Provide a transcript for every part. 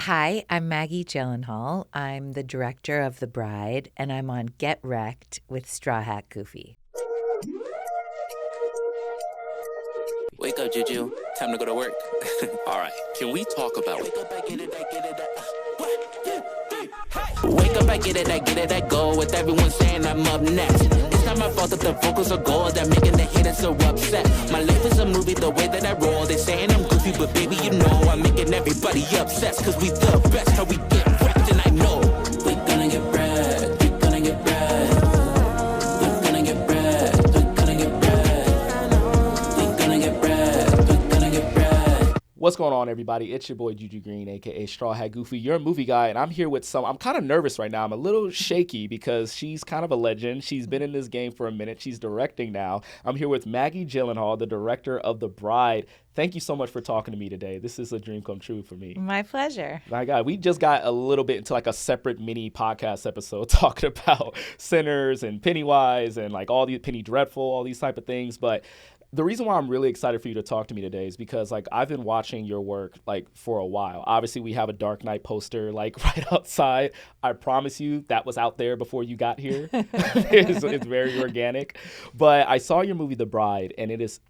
Hi, I'm Maggie Gyllenhaal. I'm the director of The Bride, and I'm on Get Wrecked with Straw Hat Goofy. Wake up, Juju. Time to go to work. All right, can we talk about wake up, I get it, I get it, wake up, I get it, I go with everyone saying I'm up next. It's not my fault that the vocals are gold, that making the haters so upset. My life is a movie, the way that I roll. They saying I'm goofy, but baby, you know I'm making everybody upset. Cause we the best, how we get wrecked, and I know we gonna get bread, we gonna get bread. We're gonna get bread, we're gonna get bread. We're gonna get bread, we're gonna get bread. What's going on, everybody? It's your boy Juju Green, aka Straw Hat Goofy, your movie guy, and I'm here with I'm kind of nervous right now. I'm a little shaky because she's kind of a legend. She's been in this game for a minute. She's directing now. I'm here with Maggie Gyllenhaal, the director of The Bride. Thank you so much for talking to me today. This is a dream come true for me. My pleasure. My God, we just got a little bit into like a separate mini podcast episode talking about Sinners and Pennywise and like all the Penny Dreadful, all these type of things. But the reason why I'm really excited for you to talk to me today is because like I've been watching your work like for a while. Obviously, we have a Dark Knight poster like right outside. I promise you that was out there before you got here. It's very organic. But I saw your movie The Bride, and it is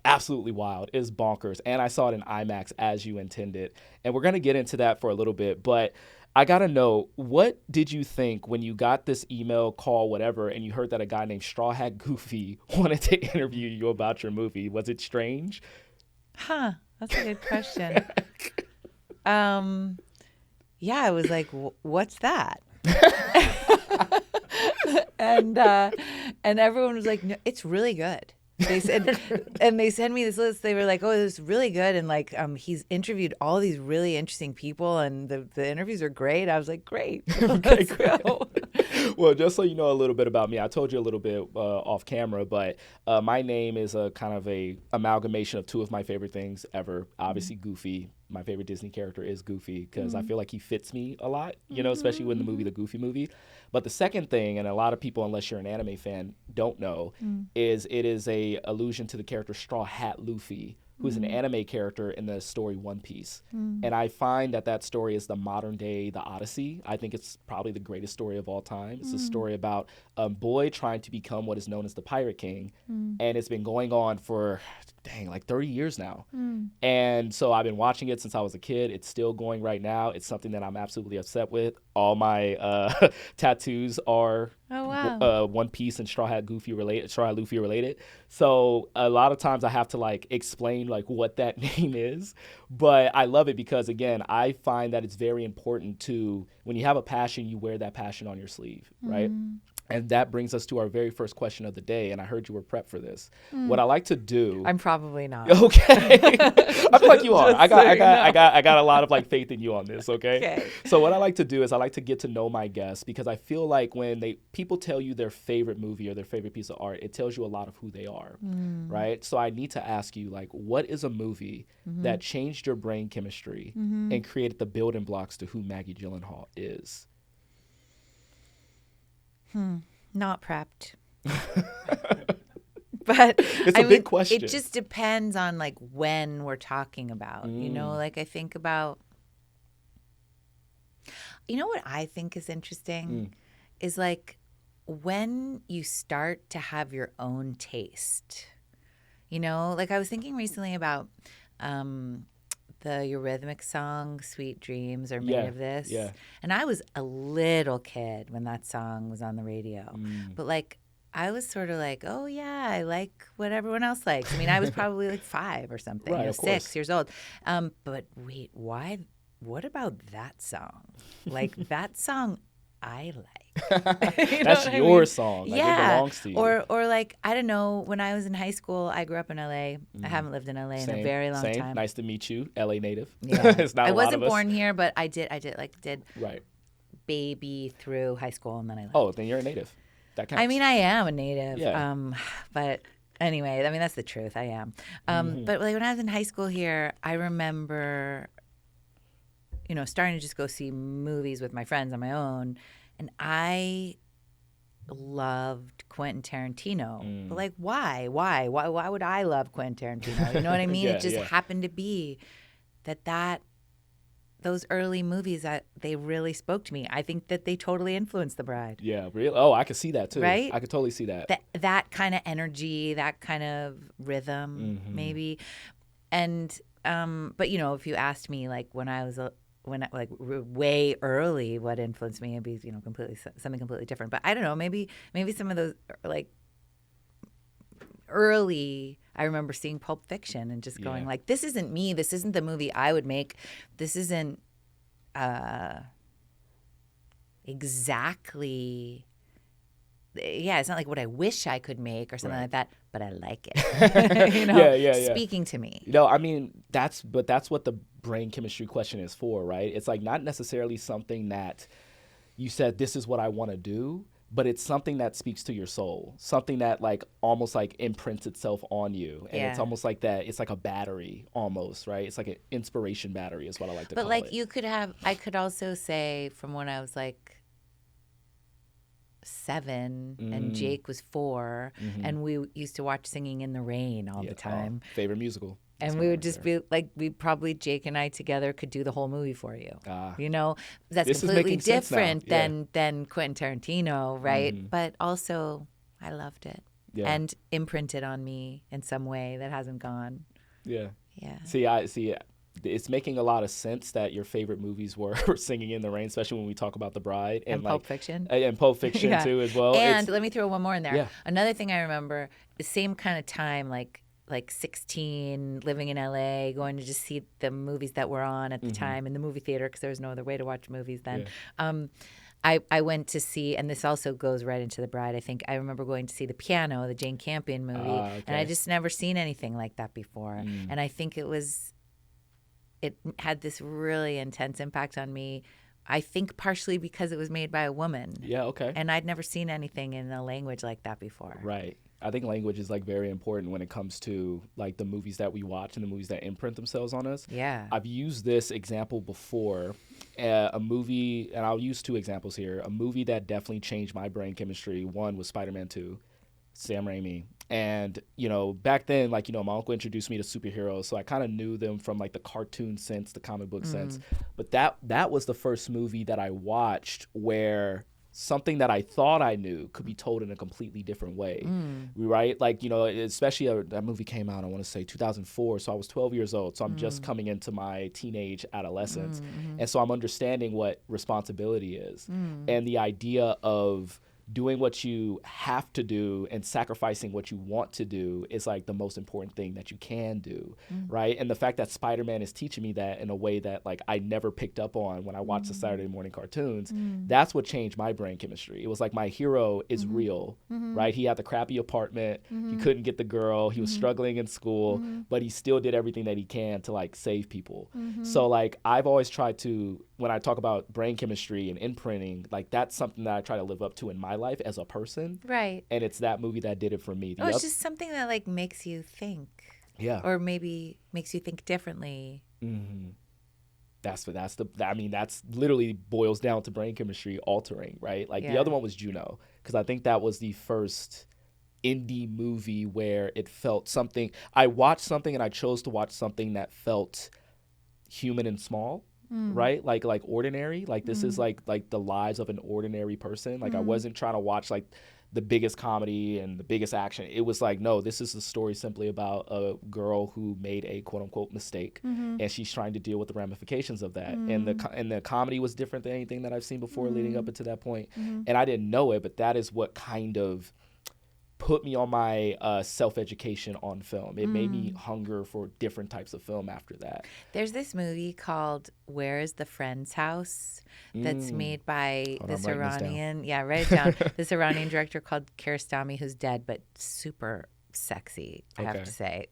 absolutely wild. It's bonkers. And I saw it in IMAX as you intended. And we're going to get into that for a little bit. But I got to know, what did you think when you got this email, call, whatever, and you heard that a guy named Straw Hat Goofy wanted to interview you about your movie? Was it strange? That's a good question. Yeah, I was like, what's that? and everyone was like, no, it's really good. They said, and they sent me this list. They were like, "Oh, this is really good," and like, he's interviewed all these really interesting people, and the interviews are great. I was like, "Great, okay, let's go." Well, just so you know a little bit about me, I told you a little bit off camera, but my name is a kind of a amalgamation of two of my favorite things ever. Obviously, Goofy. My favorite Disney character is Goofy because I feel like he fits me a lot, you know, especially with the movie, The Goofy Movie. But the second thing, and a lot of people, unless you're an anime fan, don't know, is it is a allusion to the character Straw Hat Luffy, who's an anime character in the story One Piece. And I find that story is the modern day, the Odyssey. I think it's probably the greatest story of all time. It's a story about a boy trying to become what is known as the Pirate King. And it's been going on for, like 30 years now. And so I've been watching it since I was a kid. It's still going right now. It's something that I'm absolutely upset with. All my tattoos are One Piece and Straw Hat Luffy related. So a lot of times I have to like explain like what that name is, but I love it because again, I find that it's very important to, when you have a passion, you wear that passion on your sleeve, right? And that brings us to our very first question of the day. And I heard you were prepped for this. What I like to do. I'm probably not. Okay. I feel like you are. I got a lot of like faith in you on this. Okay. So what I like to do is I like to get to know my guests because I feel like when people tell you their favorite movie or their favorite piece of art, it tells you a lot of who they are. Right. So I need to ask you, like, what is a movie that changed your brain chemistry and created the building blocks to who Maggie Gyllenhaal is? Not prepped. But it's a big question. It just depends on like when we're talking about, you know, like I think about, you know, what I think is interesting is like when you start to have your own taste, you know, like I was thinking recently about, the Eurythmics song "Sweet Dreams Are Made of This," and I was a little kid when that song was on the radio, but like I was sort of like, oh yeah, I like what everyone else likes. I mean, I was probably like 5 or something, right, 6 years old. But wait, why? What about that song? Like that song I like. You know That's your song. Like, yeah. It belongs to you. Or like, I don't know, when I was in high school, I grew up in LA. I haven't lived in LA in a very long time. Nice to meet you, LA native. Yeah. It's not I a lot wasn't of us. born here, but I did right. baby through high school and then I left. Oh, then you're a native. That counts. I mean, I am a native. Yeah. But anyway, I mean, that's the truth. I am. But like when I was in high school here, I remember, you know, starting to just go see movies with my friends on my own. And I loved Quentin Tarantino. But like, why? Why would I love Quentin Tarantino? You know what I mean? It just happened to be that those early movies, that they really spoke to me. I think that they totally influenced The Bride. Yeah, really. Oh, I could see that too. Right? I could totally see that. That kind of energy, that kind of rhythm, maybe. And but you know, if you asked me like way early, what influenced me, it'd be, you know, something completely different. But I don't know, maybe some of those like early, I remember seeing Pulp Fiction and just going like, this isn't me. This isn't the movie I would make. This isn't exactly. Yeah, it's not like what I wish I could make or something like that, but I like it. You know, speaking to me. You know, I mean, that's what the brain chemistry question is for, right? It's like not necessarily something that you said, this is what I want to do, but it's something that speaks to your soul, something that like almost like imprints itself on you. And it's almost like that. It's like a battery almost, right? It's like an inspiration battery is what I like to call it. But like I could also say from when I was like 7 and Jake was 4 and we used to watch Singing in the Rain all the time. Favorite musical. And we would just be like, Jake and I together could do the whole movie for you. You know, that's completely different than Quentin Tarantino, right? But also, I loved it and imprinted on me in some way that hasn't gone. Yeah. See, it's making a lot of sense that your favorite movies were Singing in the Rain, especially when we talk about The Bride and like Pulp Fiction. And Pulp Fiction too as well. And let me throw one more in there. Yeah. Another thing I remember, the same kind of time, like 16, living in LA, going to just see the movies that were on at the time in the movie theater because there was no other way to watch movies then. I went to see, and this also goes right into The Bride, I think. I remember going to see The Piano, the Jane Campion movie, and I just never seen anything like that before. And I think it had this really intense impact on me. I think partially because it was made by a woman. Yeah, okay. And I'd never seen anything in a language like that before. Right. I think language is like very important when it comes to like the movies that we watch and the movies that imprint themselves on us. Yeah. I've used this example before. A movie, and I'll use 2 examples here. A movie that definitely changed my brain chemistry. One was Spider-Man 2, Sam Raimi. And, you know, back then, like, you know, my uncle introduced me to superheroes, so I kind of knew them from, like, the cartoon sense, the comic book sense. But that was the first movie that I watched where something that I thought I knew could be told in a completely different way, right? Like, you know, especially that movie came out, I want to say 2004, so I was 12 years old, so I'm just coming into my teenage adolescence. And so I'm understanding what responsibility is and the idea of doing what you have to do and sacrificing what you want to do is like the most important thing that you can do, right? And the fact that Spider-Man is teaching me that in a way that like I never picked up on when I watched the Saturday morning cartoons, that's what changed my brain chemistry. It was like my hero is real, right? He had the crappy apartment, he couldn't get the girl, he was struggling in school, but he still did everything that he can to like save people. So like I've always tried to, when I talk about brain chemistry and imprinting, like that's something that I try to live up to in my life as a person. Right. And it's that movie that did it for me. It's just something that like makes you think. Yeah. Or maybe makes you think differently. That's literally boils down to brain chemistry altering, right? Like the other one was Juno, because I think that was the first indie movie where it felt something. I watched something and I chose to watch something that felt human and small. Right? Like ordinary. Like this is like the lives of an ordinary person. Like I wasn't trying to watch like the biggest comedy and the biggest action. It was like, no, this is a story simply about a girl who made a quote unquote mistake and she's trying to deal with the ramifications of that. And the comedy was different than anything that I've seen before leading up into that point. And I didn't know it, but that is what kind of put me on my self-education on film. It made me hunger for different types of film after that. There's this movie called Where is the Friend's House that's made by this Iranian, write it down, this Iranian director called Kiarostami, who's dead, but super sexy, I have to say.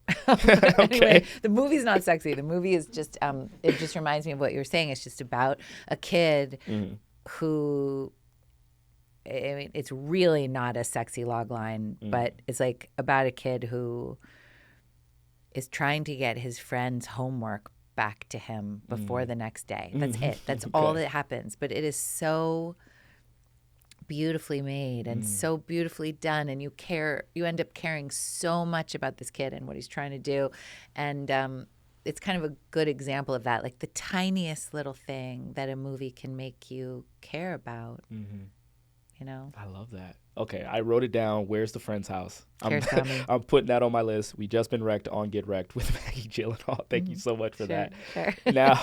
Anyway, the movie's not sexy. The movie is just, it just reminds me of what you were saying. It's just about a kid who... I mean, it's really not a sexy log line, but it's like about a kid who is trying to get his friend's homework back to him before the next day. That's it. That's all that happens. But it is so beautifully made and so beautifully done, and you end up caring so much about this kid and what he's trying to do. And it's kind of a good example of that, like the tiniest little thing that a movie can make you care about. You know, I love that. Okay, I wrote it down. Where's the friend's house? I'm putting that on my list. We just been wrecked on Get Wrecked with Maggie Gyllenhaal. Thank you so much for that. Sure. Now,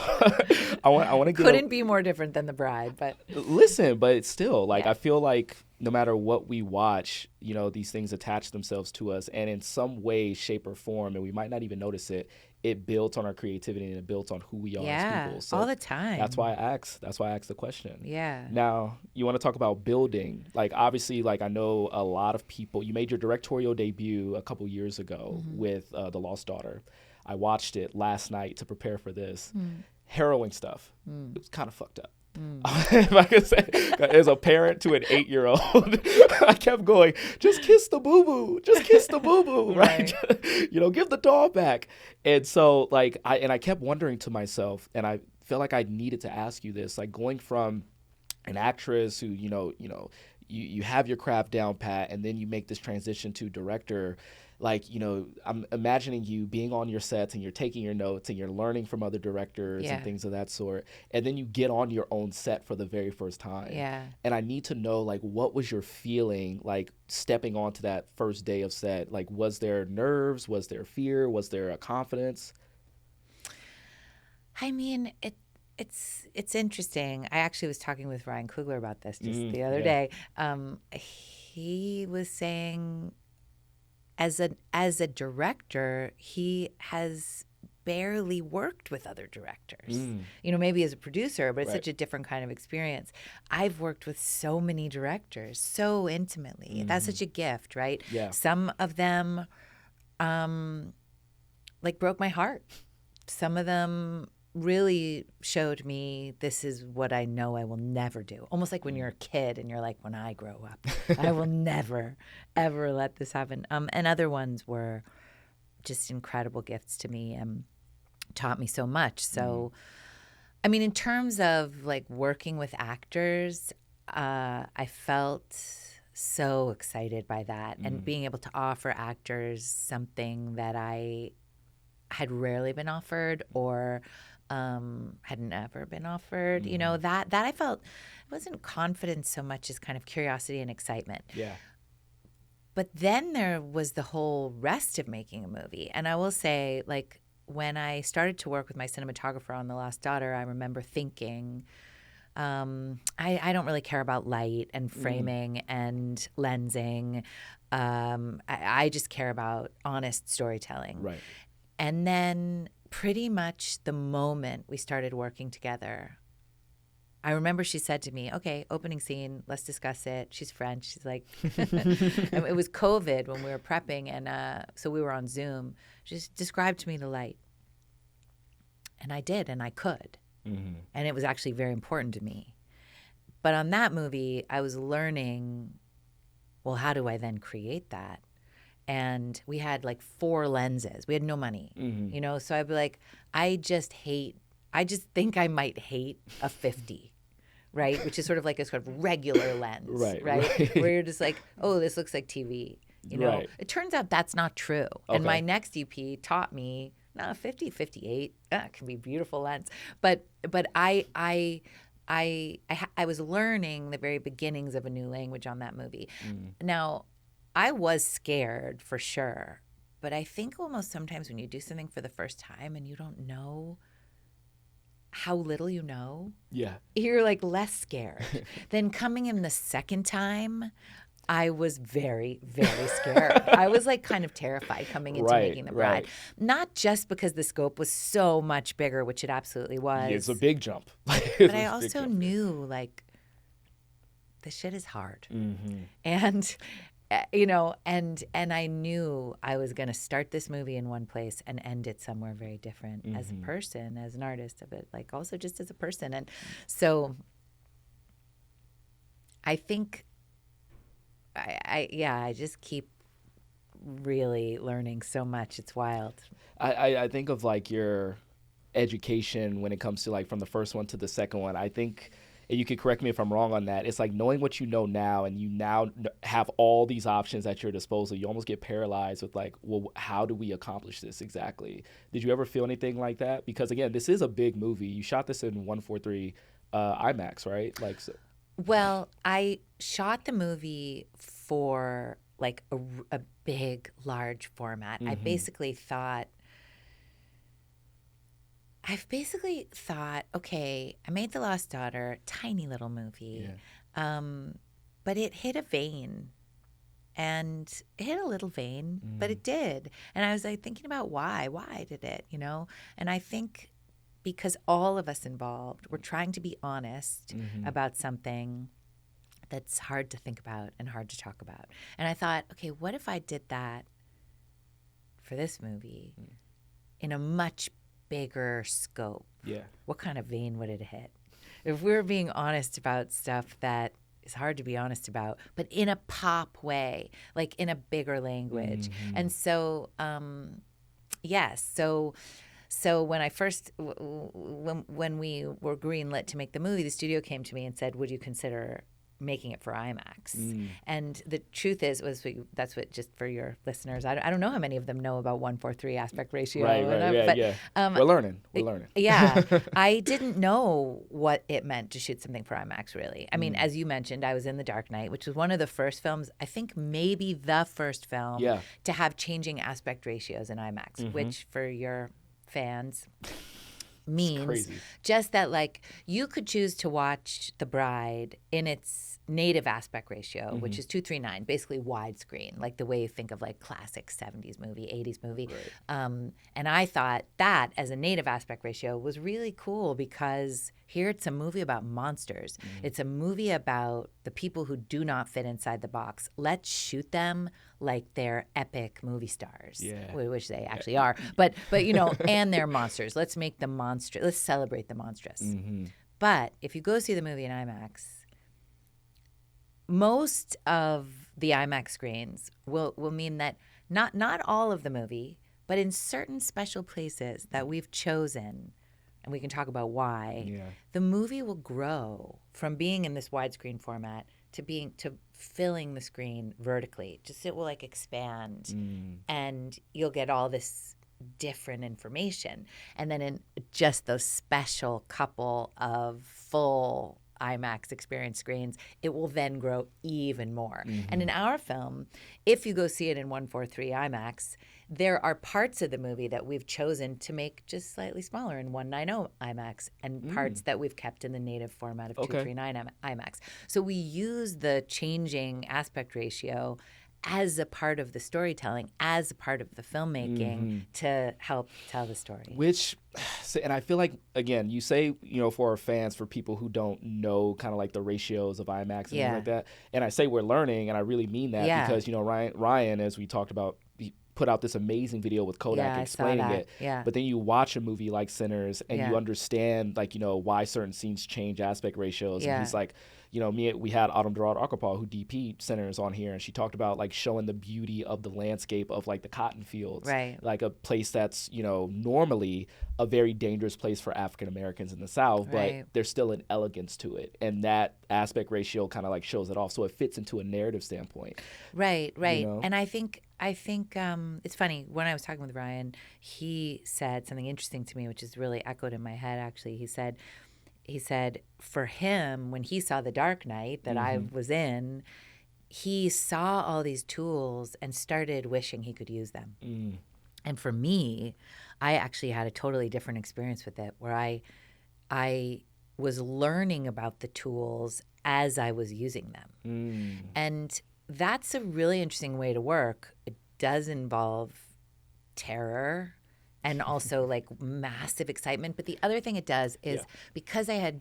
I want to get couldn't be more different than The Bride, but listen, but it's still like Yeah. I feel like no matter what we watch, you know, these things attach themselves to us, and in some way, shape, or form, and we might not even notice it. It built on our creativity and it built on who we are as people. So all the time. That's why I asked the question. Yeah. Now, you want to talk about building. Like, obviously, like I know a lot of people. You made your directorial debut a couple years ago with The Lost Daughter. I watched it last night to prepare for this. Harrowing stuff. It was kind of fucked up. If I could say, as a parent to an 8-year-old, I kept going, just kiss the boo-boo, just kiss the boo-boo, right? You know, give the doll back. And so, like, I kept wondering to myself, and I felt like I needed to ask you this, like going from an actress who, you have your craft down pat, and then you make this transition to director. Like, you know, I'm imagining you being on your sets and you're taking your notes and you're learning from other directors and things of that sort. And then you get on your own set for the very first time. Yeah. And I need to know, like, what was your feeling, like, stepping onto that first day of set? Like, was there nerves? Was there fear? Was there a confidence? I mean, it's interesting. I actually was talking with Ryan Coogler about this just the other day. He was saying, as a director, he has barely worked with other directors. You know, maybe as a producer, but it's such a different kind of experience. I've worked with so many directors so intimately. That's such a gift, right? Yeah. Some of them like broke my heart. Some of them really showed me this is what I know I will never do. Almost like when you're a kid and you're like, when I grow up, I will never, ever let this happen. And other ones were just incredible gifts to me and taught me so much. So, I mean, in terms of like working with actors, I felt so excited by that and being able to offer actors something that I had rarely been offered or had never been offered. You know, that I felt, it wasn't confidence so much as kind of curiosity and excitement. Yeah. But then there was the whole rest of making a movie. And I will say, like, when I started to work with my cinematographer on The Lost Daughter, I remember thinking, I don't really care about light and framing and lensing. I just care about honest storytelling. Right. And then pretty much the moment we started working together, I remember she said to me, okay, opening scene, let's discuss it. She's French. She's like, and it was COVID when we were prepping. And so we were on Zoom. She just described to me the light. And I did, and I could. And it was actually very important to me. But on that movie, I was learning, well, how do I then create that? And we had like 4 lenses. We had no money, you know? So I'd be like, I just think I might hate a 50, right? Which is sort of like a sort of regular lens, right? Where you're just like, oh, this looks like TV, you know? Right. It turns out that's not true. Okay. And my next EP taught me, no, 50, 58, that can be a beautiful lens. But I was learning the very beginnings of a new language on that movie. Now, I was scared for sure, but I think almost sometimes when you do something for the first time and you don't know how little you know, you're like less scared. Then coming in the second time, I was very, very scared. I was like kind of terrified coming into making The Bride. Not just because the scope was so much bigger, which it absolutely was. Yeah, it's a big jump. But I also knew like this shit is hard. And you know, and I knew I was going to start this movie in one place and end it somewhere very different as a person, as an artist, but like also just as a person. And so I think I just keep really learning so much. It's wild. I think of like your education when it comes to like from the first one to the second one. I think and you can correct me if I'm wrong on that, it's like knowing what you know now, and you now have all these options at your disposal. You almost get paralyzed with like, well, how do we accomplish this exactly? Did you ever feel anything like that? Because again, this is a big movie. You shot this in 1:43 IMAX, right? Like, so. Well, I shot the movie for like a big, large format. I've basically thought, okay, I made The Lost Daughter, tiny little movie, but it hit a vein, and it hit a little vein, but it did. And I was like thinking about why did it, And I think because all of us involved were trying to be honest about something that's hard to think about and hard to talk about. And I thought, okay, what if I did that for this movie in a much bigger scope? Yeah. What kind of vein would it hit? If we're being honest about stuff that is hard to be honest about, but in a pop way, like in a bigger language. And so, yes. So when I first, when we were greenlit to make the movie, the studio came to me and said, would you consider making it for IMAX? And the truth is, that's what, just for your listeners, I don't know how many of them know about 1:43 aspect ratio. Right, We're learning. Yeah. I didn't know what it meant to shoot something for IMAX, really. I mean, as you mentioned, I was in The Dark Knight, which was one of the first films, I think maybe the first film to have changing aspect ratios in IMAX, which for your fans means just that, like, you could choose to watch The Bride in its native aspect ratio, which is 2:39, basically widescreen, like the way you think of like classic 70s movie, 80s movie. Right. And I thought that as a native aspect ratio was really cool, because here it's a movie about monsters. It's a movie about the people who do not fit inside the box. Let's shoot them like they're epic movie stars, which they actually are. But and they're monsters. Let's make them monster. Let's celebrate the monstrous. But if you go see the movie in IMAX, most of the IMAX screens will mean that not all of the movie, but in certain special places that we've chosen, and we can talk about why, the movie will grow from being in this widescreen format to filling the screen vertically. Just it will like expand, and you'll get all this different information. And then in just those special couple of full IMAX experience screens, it will then grow even more. And in our film, if you go see it in 1:43 IMAX, there are parts of the movie that we've chosen to make just slightly smaller in 1:90 IMAX, and parts that we've kept in the native format of 2:39 IMAX. So we use the changing aspect ratio as a part of the storytelling, as a part of the filmmaking, to help tell the story. And I feel like, again, you say, for our fans, for people who don't know kind of like the ratios of IMAX and things like that, and I say we're learning, and I really mean that, because, Ryan, as we talked about, he put out this amazing video with Kodak explaining it. But then you watch a movie like Sinners, and you understand, like, why certain scenes change aspect ratios. And he's like, we had Autumn Durrell Akropal, who DP'd Sinners, on here, and she talked about like showing the beauty of the landscape of like the cotton fields, like a place that's normally a very dangerous place for African Americans in the South, but there's still an elegance to it, and that aspect ratio kind of like shows it off, so it fits into a narrative standpoint. Right. And I think it's funny, when I was talking with Ryan, he said something interesting to me, which is really echoed in my head. Actually, he said for him, when he saw The Dark Knight that I was in, he saw all these tools and started wishing he could use them. And for me, I actually had a totally different experience with it, where I was learning about the tools as I was using them. And that's a really interesting way to work. It does involve terror and also like massive excitement. But the other thing it does is, because I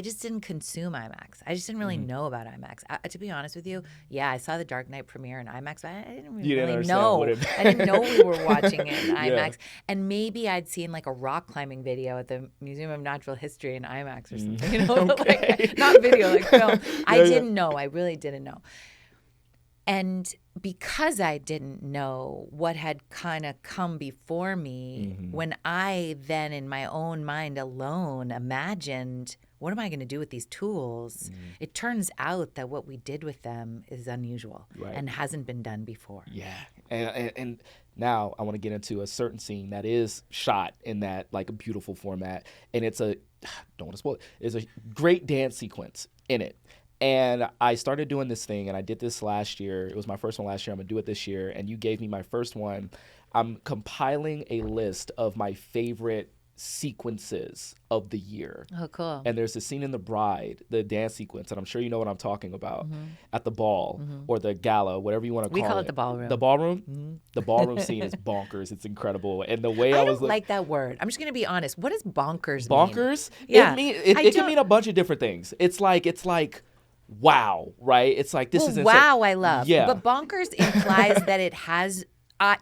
just didn't consume IMAX. I just didn't really know about IMAX. To be honest with you, I saw the Dark Knight premiere in IMAX, but I didn't really know. I didn't know we were watching it in IMAX. And maybe I'd seen like a rock climbing video at the Museum of Natural History in IMAX or something, like, not video, like film. I didn't know. I really didn't know. And because I didn't know what had kind of come before me, when I then in my own mind alone imagined what am I going to do with these tools? It turns out that what we did with them is unusual and hasn't been done before. Yeah. And now I want to get into a certain scene that is shot in that like a beautiful format. And it's don't want to spoil it. It's a great dance sequence in it. And I started doing this thing, and I did this last year. It was my first one last year. I'm going to do it this year. And you gave me my first one. I'm compiling a list of my favorite sequences of the year. Oh, cool. And there's a scene in The Bride, the dance sequence, and I'm sure you know what I'm talking about, at the ball or the gala, whatever you want to call it. We call it the ballroom. The ballroom? The ballroom scene is bonkers. It's incredible. And the way I was don't like that word. I'm just going to be honest. What does bonkers mean? Bonkers? Yeah. It can mean a bunch of different things. It's like wow, right? It's like this is insane. Wow, I love. Yeah. But bonkers implies that it has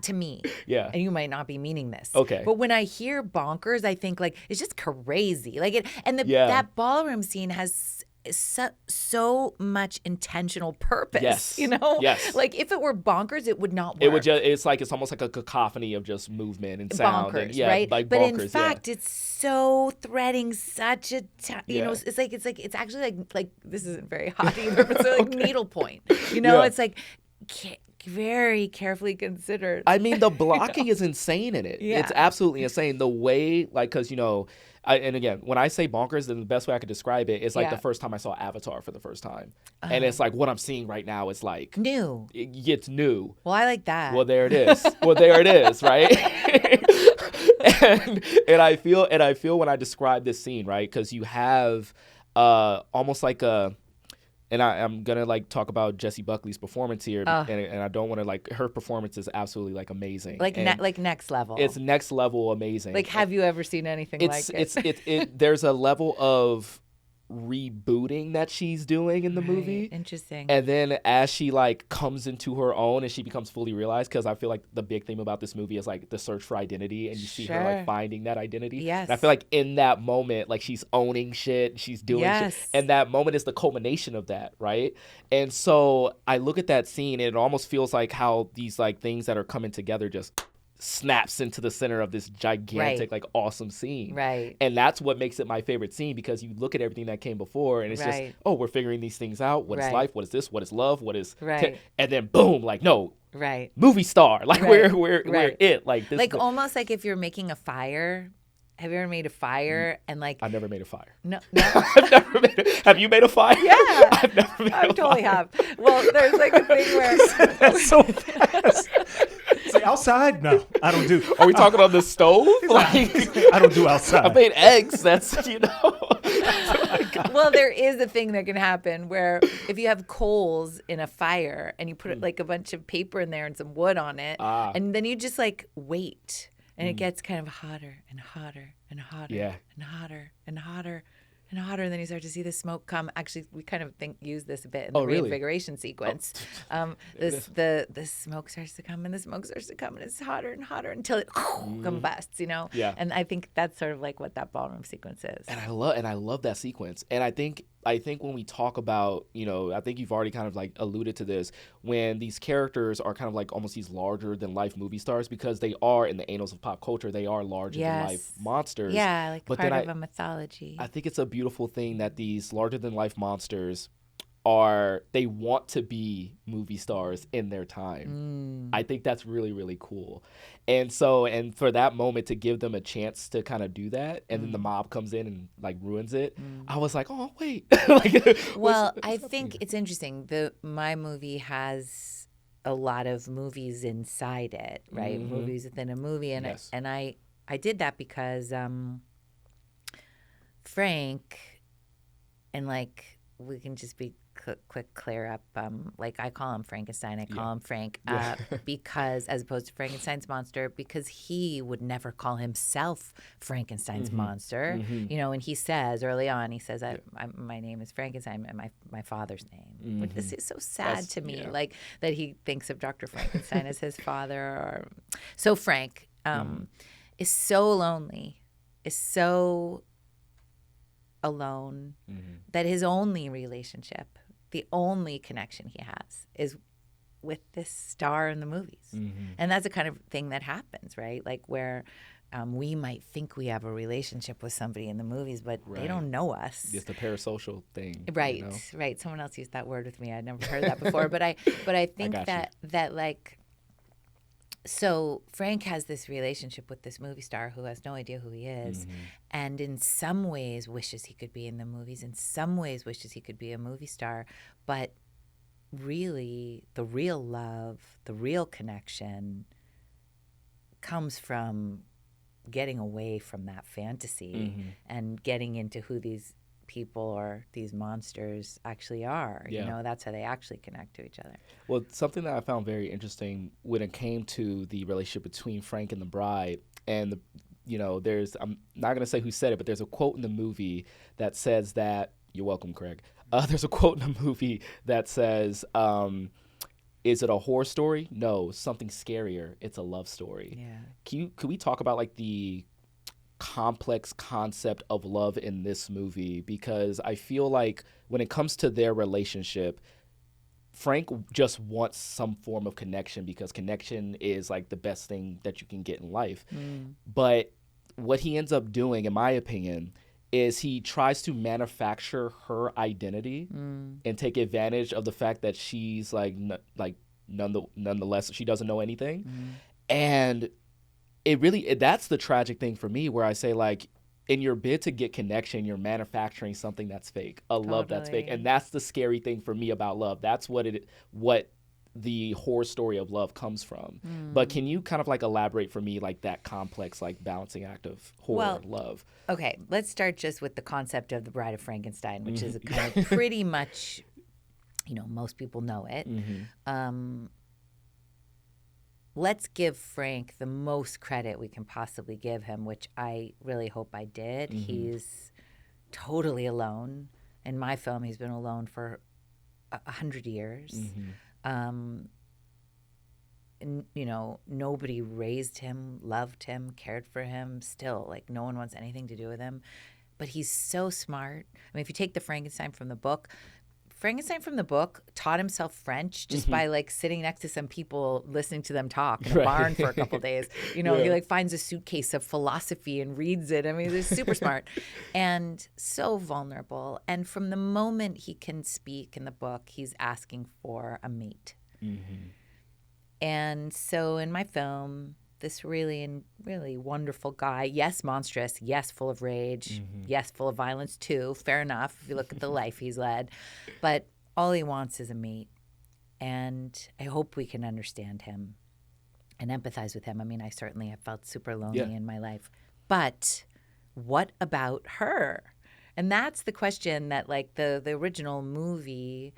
to me. Yeah. And you might not be meaning this. Okay. But when I hear bonkers, I think like it's just crazy. Like it, and that ballroom scene has so much intentional purpose. Yes. You know? Yes. Like if it were bonkers, it would not work. It would just, it's almost like a cacophony of just movement and sound. Bonkers, and, right? Like but bonkers, in fact, it's so threading such a, you know, it's actually like this isn't very hot either, but it's like needlepoint. You know, it's like very carefully considered. I mean, the blocking is insane in it. Yeah. It's absolutely insane. The way, like, because, you know, and again, when I say bonkers, then the best way I could describe it is like the first time I saw Avatar for the first time. And it's like what I'm seeing right now is like new. It's new. Well, I like that. Well, there it is. Right? and I feel when I describe this scene, right? Because you have almost like a. And I'm going to, like, talk about Jessie Buckley's performance here. And I don't want to, like, her performance is absolutely, like, amazing. Like next level. It's next level amazing. Like, have you ever seen anything like it? There's a level of rebooting that she's doing in the movie. Interesting. And then as she, like, comes into her own and she becomes fully realized, because I feel like the big theme about this movie is, like, the search for identity, and you see her, like, finding that identity. Yes. And I feel like in that moment, like, she's owning shit, she's doing shit. And that moment is the culmination of that, right? And so I look at that scene, and it almost feels like how these, like, things that are coming together just snaps into the center of this gigantic, like, awesome scene. Right. And that's what makes it my favorite scene, because you look at everything that came before, and it's just, oh, we're figuring these things out. What is life? What is this? What is love? What is... and then, boom, like, no. Right. Movie star. Like, we're it. Like, this. Like, almost like if you're making a fire... Have you ever made a fire and like? I've never made a fire. No. I've never made a, have you made a fire? Yeah. I've never made a totally fire. have. Well, there's like a thing where that's so fast. Say outside? No, I don't do. Are we talking on the stove? Like, I don't do outside. I made eggs. That's, you know. Well, there is a thing that can happen where if you have coals in a fire and you put like a bunch of paper in there and some wood on it, and then you just like wait. And it gets kind of hotter and hotter and hotter and hotter and hotter and hotter. And then you start to see the smoke come. Actually, we kind of use this a bit in the reinvigoration sequence. The smoke starts to come and the smoke starts to come and it's hotter and hotter until it combusts, you know? Yeah. And I think that's sort of like what that ballroom sequence is. And I love that sequence. And I think when we talk about, you know, I think you've already kind of like alluded to this, when these characters are kind of like almost these larger than life movie stars, because they are in the annals of pop culture, they are larger than life monsters. Yeah, like but part of a mythology. I think it's a beautiful thing that these larger than life monsters they want to be movie stars in their time. I think that's really, really cool. And for that moment to give them a chance to kind of do that, and then the mob comes in and like ruins it, I was like, oh wait. I think it's interesting. My movie has a lot of movies inside it, right? Movies within a movie, and I did that because Frank, and like we can just be quick clear up, like I call him Frankenstein, I call him Frank because, as opposed to Frankenstein's monster, because he would never call himself Frankenstein's monster, you know, and he says early on, he says my name is Frankenstein, and my father's name, which this is so sad to me, like that he thinks of Dr. Frankenstein as his father. So Frank is so lonely, is so alone, that his only relationship, the only connection he has, is with this star in the movies. And that's the kind of thing that happens, right? Like where We might think we have a relationship with somebody in the movies, but they Right. don't know us. It's the parasocial thing. Right, You know? right. Someone else used that word with me. I'd never heard that before, but I think got that like, so Frank has this relationship with this movie star who has no idea who he is, and in some ways wishes he could be in the movies. In some ways wishes he could be a movie star, but really, the real love, the real connection, comes from getting away from that fantasy and getting into who these people or these monsters actually are. Yeah. You know, that's how they actually connect to each other. Well, something that I found very interesting when it came to the relationship between Frank and the bride, and there's, I'm not going to say who said it, but there's a quote in the movie that says that, you're welcome, Craig. There's a quote in the movie that says, is it a horror story? No, something scarier. It's a love story. Yeah. Could we talk about like the complex concept of love in this movie? Because I feel like when it comes to their relationship, Frank just wants some form of connection because connection is like the best thing that you can get in life. But what he ends up doing, in my opinion, is he tries to manufacture her identity and take advantage of the fact that she's nonetheless she doesn't know anything. And that's the tragic thing for me, where I say, like, in your bid to get connection, you're manufacturing something that's fake, a love that's fake. And that's the scary thing for me about love. That's what the horror story of love comes from. But can you kind of like elaborate for me, like that complex, like balancing act of horror, love? Okay, let's start just with the concept of The Bride of Frankenstein, which is kind of pretty much, most people know it. Let's give Frank the most credit we can possibly give him, which I really hope I did. He's totally alone. In my film, he's been alone for 100 years. And, nobody raised him, loved him, cared for him. Still, like, no one wants anything to do with him. But he's so smart. I mean, if you take the Frankenstein from the book taught himself French just by like sitting next to some people, listening to them talk in a barn for a couple days. He like finds a suitcase of philosophy and reads it. I mean, he's super smart and so vulnerable. And from the moment he can speak in the book, he's asking for a mate. And so in my film, this really wonderful guy, yes, monstrous, yes, full of rage, yes, full of violence too, fair enough if you look at the life he's led, but all he wants is a mate. And I hope we can understand him and empathize with him. I mean, I certainly have felt super lonely in my life. But what about her? And that's the question that, like, the original movie,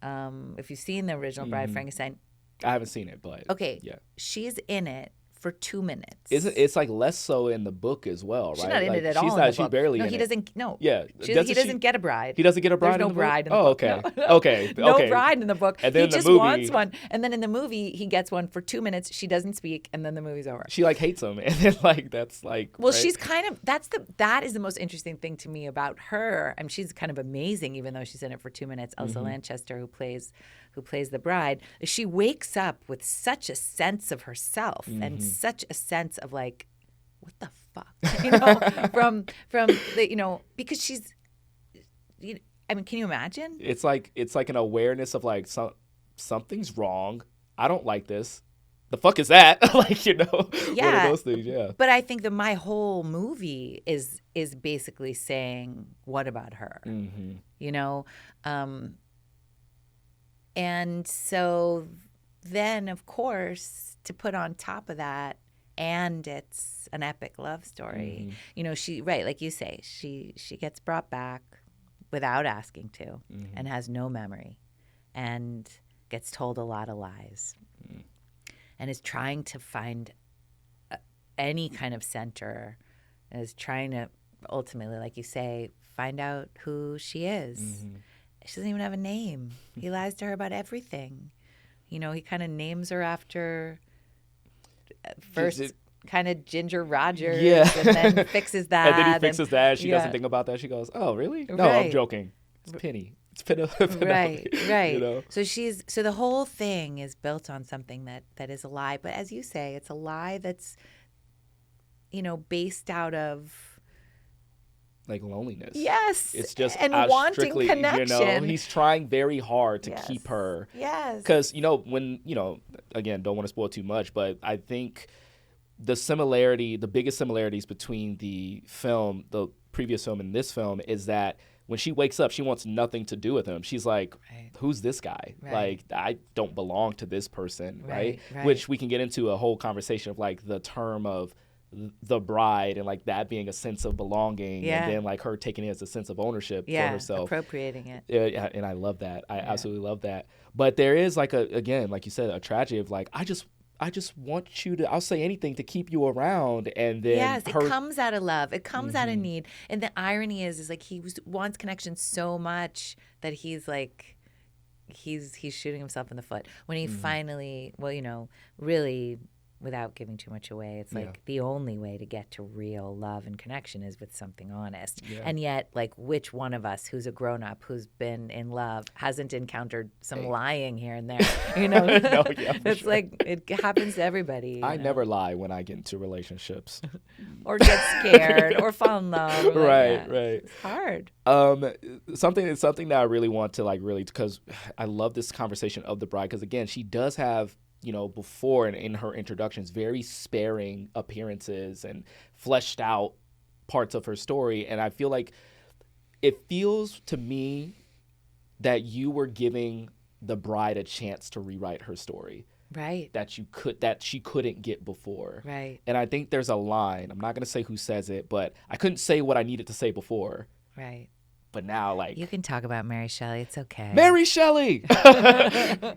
if you've seen the original Bride of Frankenstein. I haven't seen it, but okay, she's in it for 2 minutes. It's like less so in the book as well, right? She's not in like, it at all. She's barely in it. No, he doesn't. No. Yeah. He doesn't get a bride. He doesn't get a bride. There's no bride in the book. Okay. No. Okay. No okay. bride in the book. And then he just movie, wants one. And then in the movie, he gets one for 2 minutes. She doesn't speak, and then the movie's over. She like hates him, and then like that's like. Well, right? she's kind of that is the most interesting thing to me about her. I mean, she's kind of amazing, even though she's in it for 2 minutes. Elsa Lanchester, who plays the bride, she wakes up with such a sense of herself and such a sense of like, what the fuck, from the, because she's, I mean, can you imagine? It's like an awareness of like something's wrong. I don't like this. The fuck is that? Like, one of those things. Yeah. But I think that my whole movie is basically saying, what about her? And so then, of course, to put on top of that, and it's an epic love story. She, right, like you say, she gets brought back without asking to and has no memory and gets told a lot of lies and is trying to find any kind of center, and is trying to ultimately, like you say, find out who she is. She doesn't even have a name. He lies to her about everything. He kind of names her after first kind of Ginger Rogers, and then fixes that. And then he fixes that. She doesn't think about that. She goes, "Oh, really? No, right. I'm joking. It's Penny. It's Penelope." Right. So the whole thing is built on something that is a lie. But as you say, it's a lie that's based out of like loneliness. Yes. It's just and wanting strictly, connection. He's trying very hard to Yes. keep her. Yes. Because, when, again, don't want to spoil too much, but I think the biggest similarities between the previous film and this film is that when she wakes up, she wants nothing to do with him. She's like, Right. who's this guy? Right. Like, I don't belong to this person, right? Right. Which we can get into a whole conversation of like the term of the bride and like that being a sense of belonging, Yeah. and then like her taking it as a sense of ownership for herself. Appropriating it. Yeah, and I love that. I absolutely love that. But there is like again, like you said, a tragedy of like, I just want you to, I'll say anything to keep you around. And then yes, it comes out of love. It comes out of Mm-hmm. need. And the irony is like he wants connection so much that he's like, he's shooting himself in the foot. When he finally, really, without giving too much away, it's like the only way to get to real love and connection is with something honest. Yeah. And yet, like, which one of us who's a grown-up, who's been in love, hasn't encountered some lying here and there? No, yeah, for It's sure. like, it happens to everybody. I never lie when I get into relationships. Or get scared or fall in love. Like, Right. It's hard. Something that I really want to because I love this conversation of the bride, because again, she does have, before and in her introductions, very sparing appearances and fleshed out parts of her story. And I feel like it feels to me that you were giving the bride a chance to rewrite her story. Right. That she couldn't get before. Right. And I think there's a line, I'm not going to say who says it, but I couldn't say what I needed to say before. Right. But now, like, You can talk about Mary Shelley. It's okay. Mary Shelley.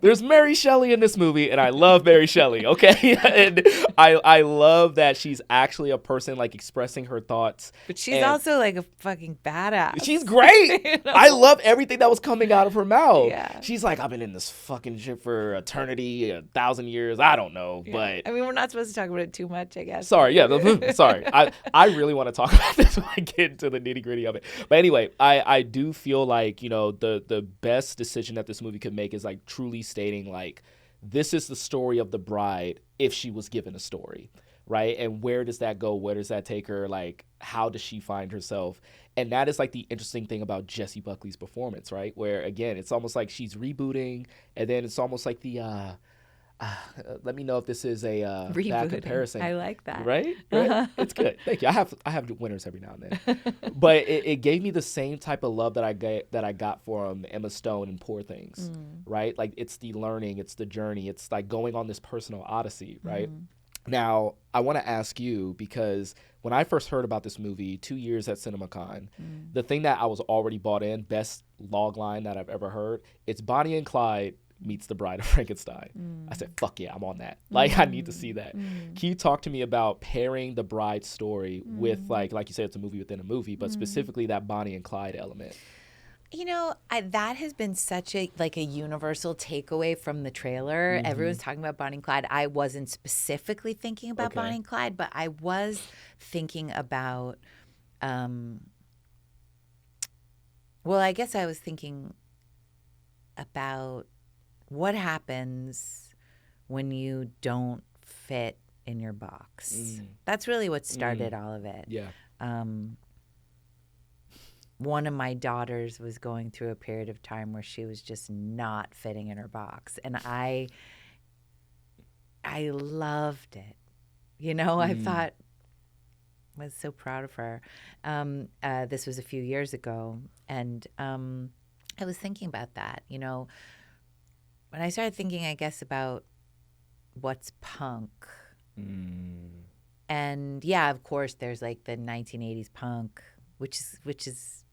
There's Mary Shelley in this movie, and I love Mary Shelley. Okay, and I love that she's actually a person like expressing her thoughts. But she's and also like a fucking badass. she's great. I love everything that was coming out of her mouth. Yeah. She's like, I've been in this fucking shit for eternity, 1,000 years. I don't know, but. I mean, we're not supposed to talk about it too much, I guess. Sorry, sorry. I really want to talk about this when I get into the nitty gritty of it. But anyway, I do feel like, the best decision that this movie could make is like truly stating like, this is the story of the bride if she was given a story, right? And where does that go? Where does that take her? Like, how does she find herself? And that is like the interesting thing about Jessie Buckley's performance, right? Where again, it's almost like she's rebooting, and then it's almost like the let me know if this is a bad Rebooting. comparison. I like that. Right? It's good. Thank you. I have winners every now and then, but it gave me the same type of love that I got from Emma Stone in Poor Things, right? Like, it's the learning, it's the journey, it's like going on this personal odyssey, right? Now, I want to ask you, because when I first heard about this movie 2 years at CinemaCon, the thing that I was already bought in, best log line that I've ever heard, it's Bonnie and Clyde meets The Bride of Frankenstein. I said, fuck yeah, I'm on that. Like, I need to see that. Can you talk to me about pairing the bride's story with, like you said, it's a movie within a movie, but specifically that Bonnie and Clyde element? That has been such a universal takeaway from the trailer. Everyone's talking about Bonnie and Clyde. I wasn't specifically thinking about Bonnie and Clyde, but I was thinking about, I guess I was thinking about what happens when you don't fit in your box. That's really what started all of it. Yeah. One of my daughters was going through a period of time where she was just not fitting in her box, and I loved it. I thought, I was so proud of her. This was a few years ago, and I was thinking about that. When I started thinking, I guess, about what's punk. And yeah, of course, there's like the 1980s punk, which is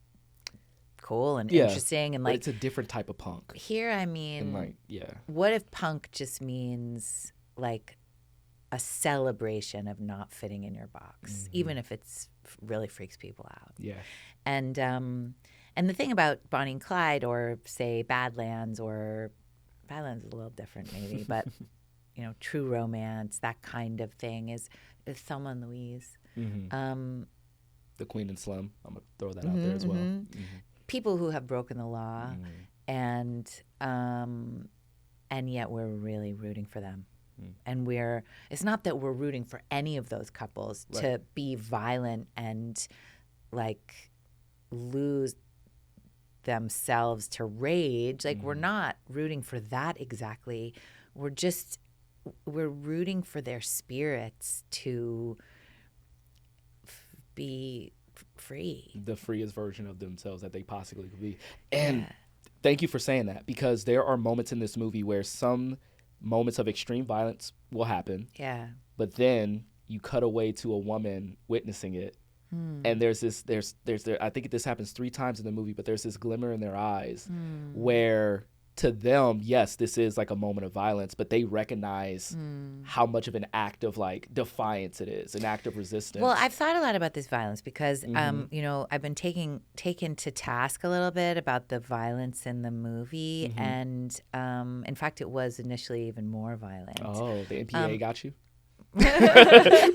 cool and interesting, and but like it's a different type of punk. Here, I mean, And what if punk just means like a celebration of not fitting in your box, even if it's really freaks people out. Yeah. And the thing about Bonnie and Clyde, or say Badlands is a little different maybe, but True Romance, that kind of thing is Thelma and Louise. The Queen and Slim. I'm gonna throw that out there as well. People who have broken the law, and yet we're really rooting for them. And it's not that we're rooting for any of those couples to be violent and like lose themselves to rage. Like we're not rooting for that exactly. We're rooting for their spirits to be free. The freest version of themselves that they possibly could be. And thank you for saying that, because there are moments in this movie where some moments of extreme violence will happen. Yeah. But then you cut away to a woman witnessing it. And there's I think this happens 3 times in the movie, but there's this glimmer in their eyes where to them, yes, this is like a moment of violence, but they recognize how much of an act of like defiance it is, an act of resistance. Well, I've thought a lot about this violence because, you know, I've been taken to task a little bit about the violence in the movie. And in fact, it was initially even more violent. Oh, the NPA got you? They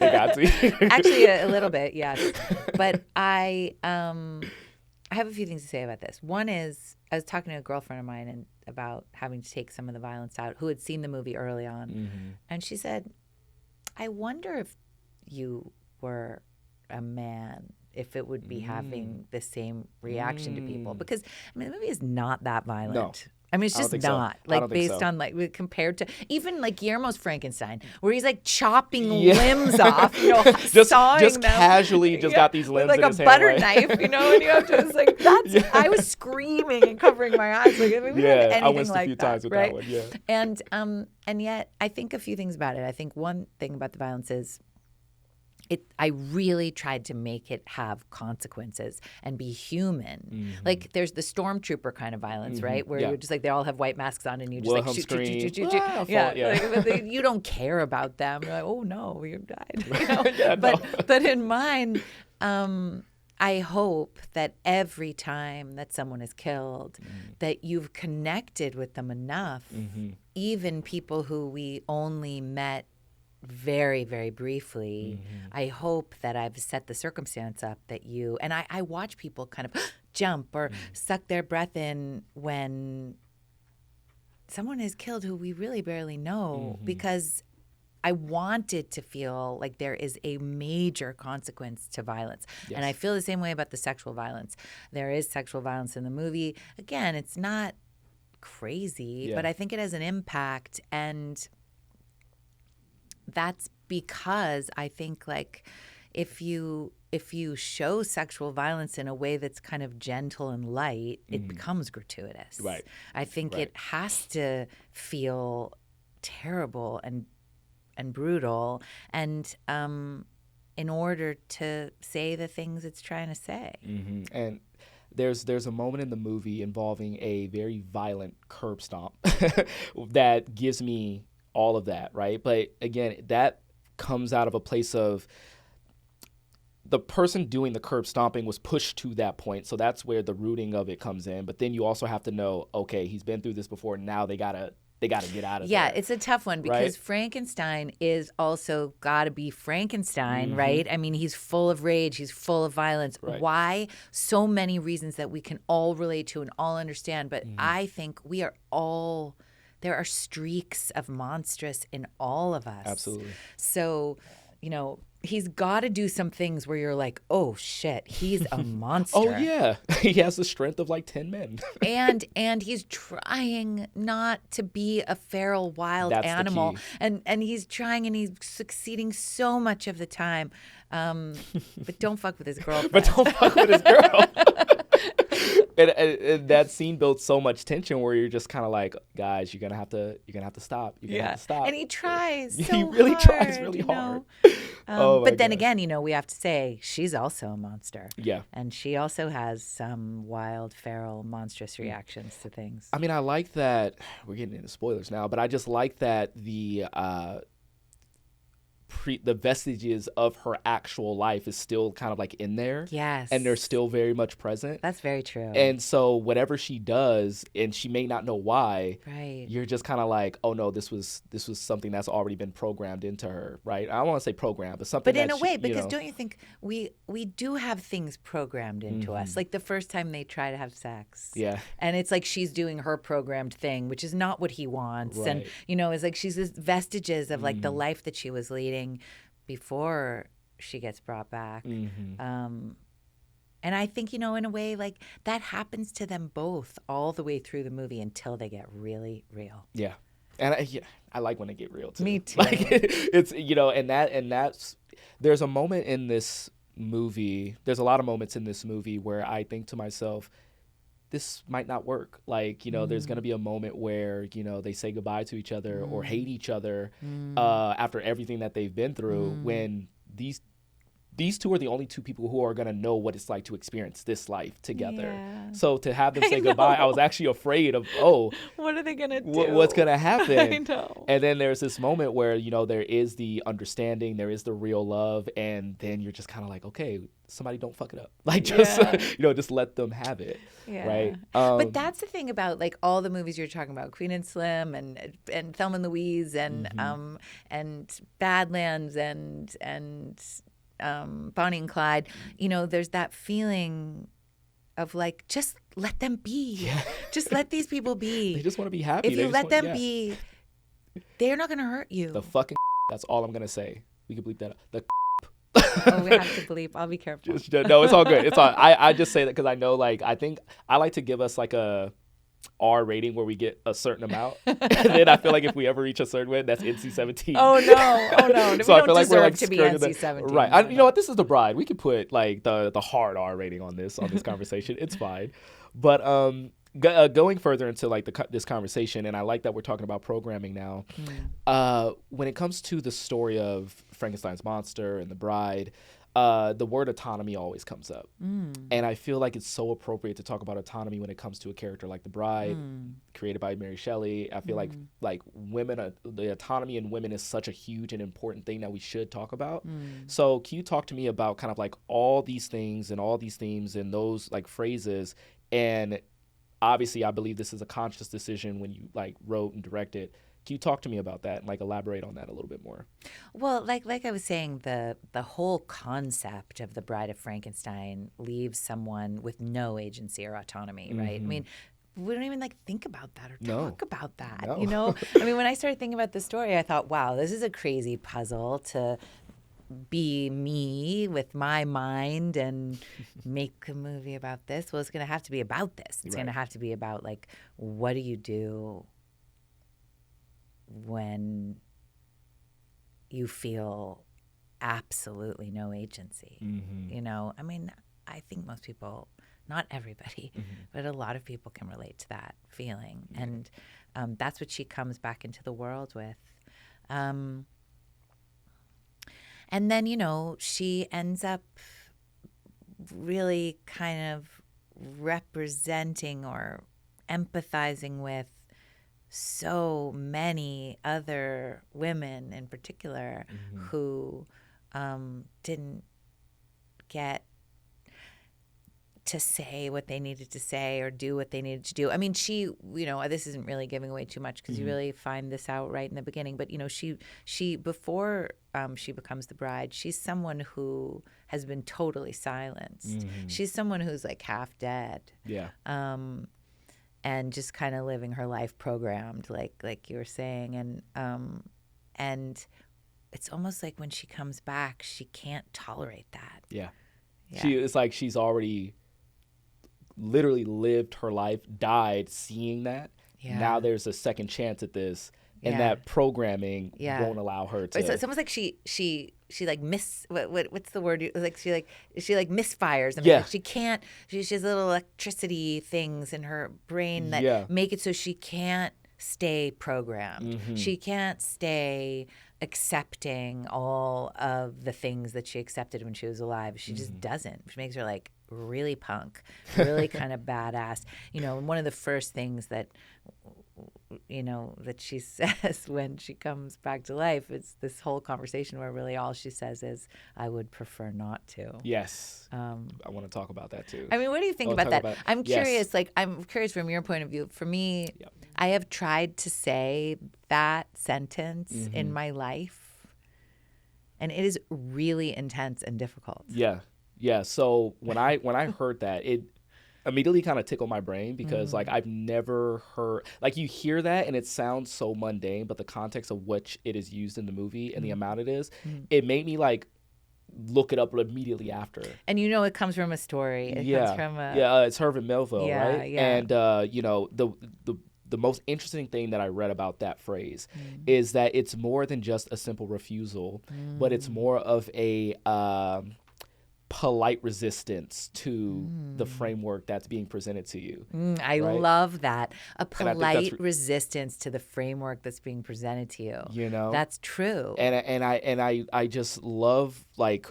got to. Actually, a little bit, yes. But I have a few things to say about this. One is I was talking to a girlfriend of mine about having to take some of the violence out, who had seen the movie early on. And she said, I wonder if you were a man, if it would be having the same reaction to people. Because, I mean, the movie is not that violent. No. I mean, it's just not like based on like compared to even like Guillermo's Frankenstein, where he's like chopping limbs off, you know, just them. Casually got these limbs with like in his a butter hand, right? knife, you know, and you have to. It's like that's. I was screaming and covering my eyes, like we didn't have I anything went like a few that, times with right? that one, And yet I think a few things about it. I think one thing about the violence is I really tried to make it have consequences and be human. Like there's the stormtrooper kind of violence, right? Where you're just like, they all have white masks on and you just Wilhelm like shoot. scream. Like, you don't care about them. You're like, oh no, you died. You know? But in mine, I hope that every time that someone is killed, that you've connected with them enough, even people who we only met very, very briefly. I hope that I've set the circumstance up that you, and I watch people kind of jump or suck their breath in when someone is killed who we really barely know, because I wanted to feel like there is a major consequence to violence. And I feel the same way about the sexual violence. There is sexual violence in the movie. Again, it's not crazy, but I think it has an impact, and that's because I think like if you show sexual violence in a way that's kind of gentle and light, it becomes gratuitous. Right. I think it has to feel terrible and brutal, and in order to say the things it's trying to say. And there's a moment in the movie involving a very violent curb stomp that gives me all of that, right? But again, that comes out of a place of the person doing the curb stomping was pushed to that point. So that's where the rooting of it comes in. But then you also have to know, okay, he's been through this before. Now they gotta get out of there. Yeah, it's a tough one because right? Frankenstein is also gotta be Frankenstein, right? I mean, he's full of rage. He's full of violence. Right. Why? So many reasons that we can all relate to and all understand. But I think we are all... There are streaks of monstrous in all of us. Absolutely. So, you know, he's got to do some things where you're like, oh, shit, he's a monster. Oh, yeah. He has the strength of like 10 men. and he's trying not to be a feral wild animal. And he's trying and he's succeeding so much of the time. But don't fuck with his girlfriend. But don't fuck with his girl. And that scene built so much tension where you're just kind of like, guys, you're gonna have to stop. You're gonna have to stop. And he tries. He really tries really hard. But then again, you know, we have to say she's also a monster. Yeah. And she also has some wild, feral, monstrous reactions to things. I mean, I like that. We're getting into spoilers now, but I just like that the vestiges of her actual life is still kind of like in there. Yes. And they're still very much present. That's very true. And so whatever she does, and she may not know why, right. you're just kind of like, oh no, this was something that's already been programmed into her, right? I don't want to say programmed, but something. But in a way, because you know, don't you think we do have things programmed into us? Like the first time they try to have sex. Yeah. And it's like she's doing her programmed thing, which is not what he wants. Right. And, you know, it's like she's this vestiges of like the life that she was leading before she gets brought back. And I think, you know, in a way, like that happens to them both all the way through the movie until they get really real. Yeah. And I like when they get real too. Me too. Like it's, you know, and that's, there's a moment in this movie, there's a lot of moments in this movie where I think to myself, this might not work. Like, you know, there's going to be a moment where, you know, they say goodbye to each other or hate each other after everything that they've been through, when these two are the only two people who are going to know what it's like to experience this life together. Yeah. So to have them say goodbye, I was actually afraid of, what are they going to do? What's going to happen? I know. And then there's this moment where, you know, there is the understanding, there is the real love, and then you're just kind of like, okay, somebody don't fuck it up. Like, just, you know, just let them have it. Yeah. Right. But that's the thing about like all the movies you're talking about, Queen and Slim and Thelma and Louise and Badlands and Bonnie and Clyde, you know, there's that feeling of like, just let them be. Yeah. Just let these people be. They just want to be happy. If you let them be, they're not going to hurt you. The fucking that's all I'm going to say. We can bleep that up. Oh, we have to bleep. I'll be careful. No, it's all good. It's all. I just say that because I know, like, I think I like to give us like a R rating where we get a certain amount, and then I feel like if we ever reach a certain one, that's NC-17. Oh no! So we I feel don't like deserve we're like to be NC-17. Right. You know what? This is The Bride. We could put like the hard R rating on this conversation. It's fine. But going further into like this conversation, and I like that we're talking about programming now. When it comes to the story of Frankenstein's monster and The Bride, the word autonomy always comes up. And I feel like it's so appropriate to talk about autonomy when it comes to a character like The Bride, created by Mary Shelley. I feel like women, the autonomy in women is such a huge and important thing that we should talk about. So can you talk to me about kind of like all these things and all these themes and those like phrases? And obviously I believe this is a conscious decision when you like wrote and directed. Can you talk to me about that and like elaborate on that a little bit more? Well, like I was saying, the whole concept of The Bride of Frankenstein leaves someone with no agency or autonomy, right? I mean, we don't even like think about that or talk about that, you know? I mean, when I started thinking about the story, I thought, wow, this is a crazy puzzle to be me with my mind and make a movie about this. Well, it's going to have to be about this. It's going to have to be about like, what do you do when you feel absolutely no agency? You know, I mean, I think most people, not everybody, but a lot of people can relate to that feeling. And that's what she comes back into the world with. And then, you know, she ends up really kind of representing or empathizing with so many other women in particular who didn't get to say what they needed to say or do what they needed to do. I mean, she, you know, this isn't really giving away too much because you really find this out right in the beginning. But, you know, she before she becomes the bride, she's someone who has been totally silenced. She's someone who's like half dead. Yeah. And just kind of living her life programmed, like you were saying. And it's almost like when she comes back, she can't tolerate that. Yeah. It's like she's already literally lived her life, died seeing that. Yeah. Now there's a second chance at this, and that programming won't allow her to. It's almost like she like what's the word? Like she misfires. I mean, like she can't. She has little electricity things in her brain that make it so she can't stay programmed. She can't stay accepting all of the things that she accepted when she was alive. She just doesn't, which makes her like really punk, really kind of badass. You know, and one of the first things that that she says when she comes back to life. It's this whole conversation where really all she says is, I would prefer not to. Yes. I want to talk about that too. I mean, what do you think about that? I'm curious, I'm curious from your point of view. For me, I have tried to say that sentence in my life, and it is really intense and difficult. Yeah. Yeah. So when I heard that, it immediately kind of tickled my brain because like I've never heard, like, you hear that and it sounds so mundane, but the context of which it is used in the movie and the amount it is, it made me like look it up immediately after. And it comes from a story. It comes from it's Herman Melville, right? Yeah. And the most interesting thing that I read about that phrase is that it's more than just a simple refusal, but it's more of a polite resistance to the framework that's being presented to you. I love that. A polite resistance to the framework that's being presented to you. That's true. And I just love like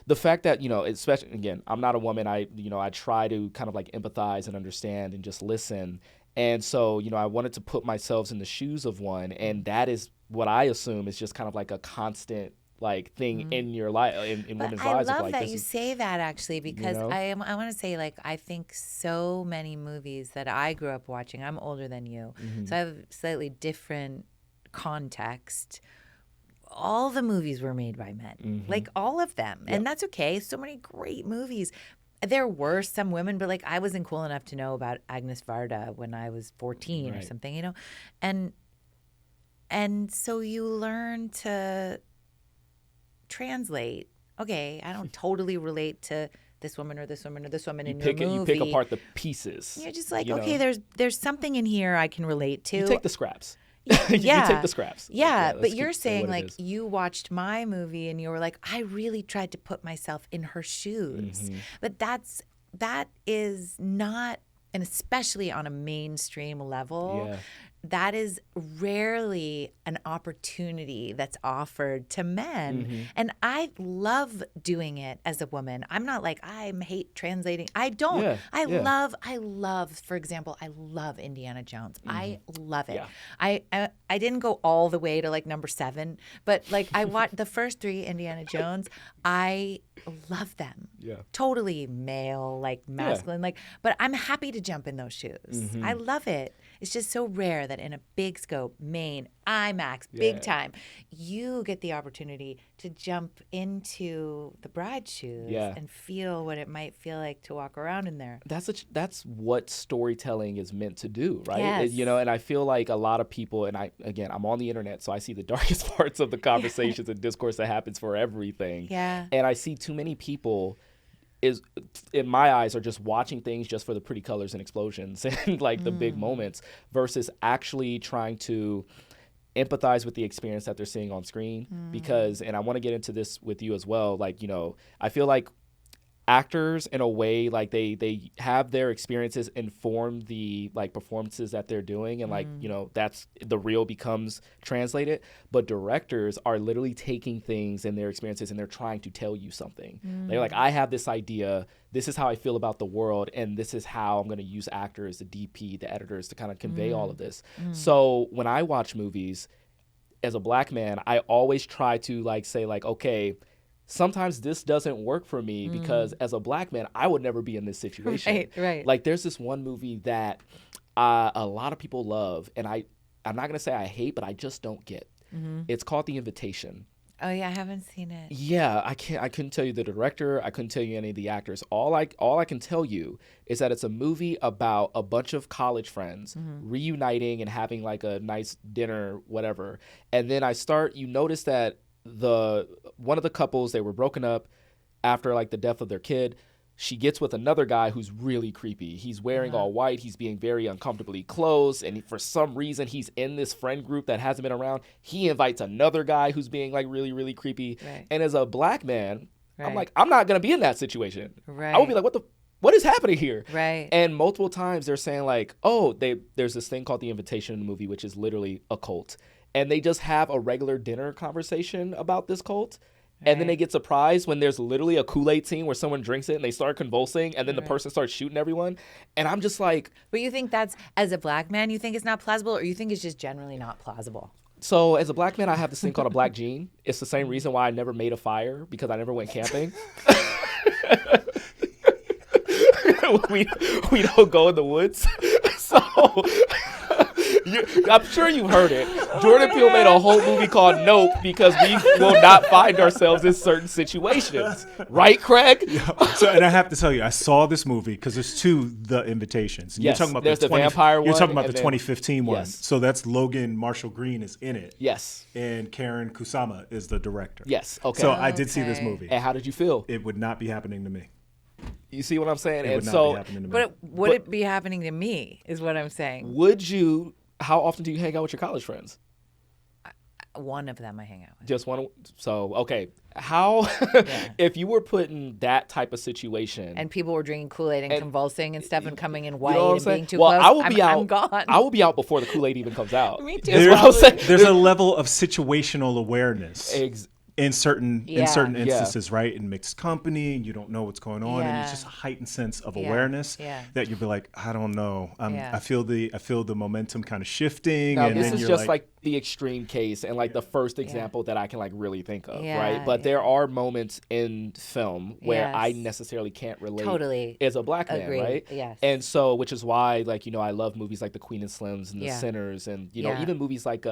the fact that, especially again, I'm not a woman. I try to kind of like empathize and understand and just listen. And so, I wanted to put myself in the shoes of one, and that is what I assume is just kind of like a constant like thing in your life, in women's lives. I love that you say that, actually, because I want to say, like, I think so many movies that I grew up watching, I'm older than you, so I have a slightly different context. All the movies were made by men, like all of them. And that's okay. So many great movies. There were some women, but like I wasn't cool enough to know about Agnes Varda when I was 14 or something, and so you learn to translate. Okay, I don't totally relate to this woman or this woman or this woman in your movie. You pick apart the pieces. You're just like, okay, there's something in here I can relate to. You take the scraps. You take the scraps. Yeah, but you're saying like you watched my movie and you were like, I really tried to put myself in her shoes. But that is not, and especially on a mainstream level, that is rarely an opportunity that's offered to men. And I love doing it as a woman. I'm not like, I hate translating. I don't. I love, for example, I love Indiana Jones. I love it. I didn't go all the way to like number 7, but like I watched the first 3 Indiana Jones. I love them. Totally male, like masculine, like, but I'm happy to jump in those shoes. I love it. It's just so rare that in a big scope, main, IMAX, big time, you get the opportunity to jump into the bride's shoes and feel what it might feel like to walk around in there. That's what storytelling is meant to do, right? Yes. And I feel like a lot of people, and I'm on the internet, so I see the darkest parts of the conversations and discourse that happens for everything. And I see too many people in my eyes are just watching things just for the pretty colors and explosions and like the big moments versus actually trying to empathize with the experience that they're seeing on screen. Because, and I want to get into this with you as well, like, I feel like actors in a way, like they have their experiences inform the like performances that they're doing, and like that's the real becomes translated, but directors are literally taking things in their experiences and they're trying to tell you something. They're like, I have this idea, this is how I feel about the world, and this is how I'm going to use actors, the DP, the editors to kind of convey all of this. So when I watch movies as a black man, I always try to like say like, okay, sometimes this doesn't work for me because as a black man, I would never be in this situation. Right. Like there's this one movie that a lot of people love, and I'm not going to say I hate, but I just don't get. It's called The Invitation. Oh yeah, I haven't seen it. Yeah, I couldn't tell you the director. I couldn't tell you any of the actors. All I can tell you is that it's a movie about a bunch of college friends reuniting and having like a nice dinner, whatever. And then you notice that one of the couples, they were broken up after like the death of their kid. She gets with another guy who's really creepy. He's wearing all white. He's being very uncomfortably close. And for some reason, he's in this friend group that hasn't been around. He invites another guy who's being like really, really creepy. And as a black man, I'm like, I'm not going to be in that situation. I would be like, what is happening here? And multiple times they're saying like, oh, there's this thing called The Invitation in the movie, which is literally a cult. And they just have a regular dinner conversation about this cult. And then they get surprised when there's literally a Kool-Aid scene where someone drinks it and they start convulsing, and then the person starts shooting everyone. And I'm just like... But you think that's, as a black man, you think it's not plausible, or you think it's just generally not plausible? So as a black man, I have this thing called a black gene. It's the same reason why I never made a fire, because I never went camping. we don't go in the woods. So... I'm sure you've heard it. Jordan Peele made a whole movie called Nope because we will not find ourselves in certain situations. Right, Craig? Yeah. So, and I have to tell you, I saw this movie because there's two The Invitations. Yes, you're talking about there's the vampire one. You're talking about the then, 2015 one. Yes. So that's Logan Marshall Green is in it. Yes. And Karen Kusama is the director. Yes. Okay. So I did see this movie. And how did you feel? It would not be happening to me. You see what I'm saying? It would not be happening to me. But would it be happening to me, is what I'm saying. Would you... How often do you hang out with your college friends? One of them I hang out with. Just one? So, okay. How, if you were put in that type of situation. And people were drinking Kool-Aid and convulsing and stuff and coming in white and being too well, close, I will be out. I'm gone. I will be out before the Kool-Aid even comes out. Me too. There's a level of situational awareness. In certain instances, right? In mixed company, you don't know what's going on, and it's just a heightened sense of awareness that you'll be like, I don't know. I feel the momentum kind of shifting. Now, and this then is you're just like the extreme case and like the first example that I can like really think of, right? But there are moments in film where I necessarily can't relate as a black man, right? Yes. And so, which is why, like, you know, I love movies like The Queen and Slims and The Sinners, and you know, even movies like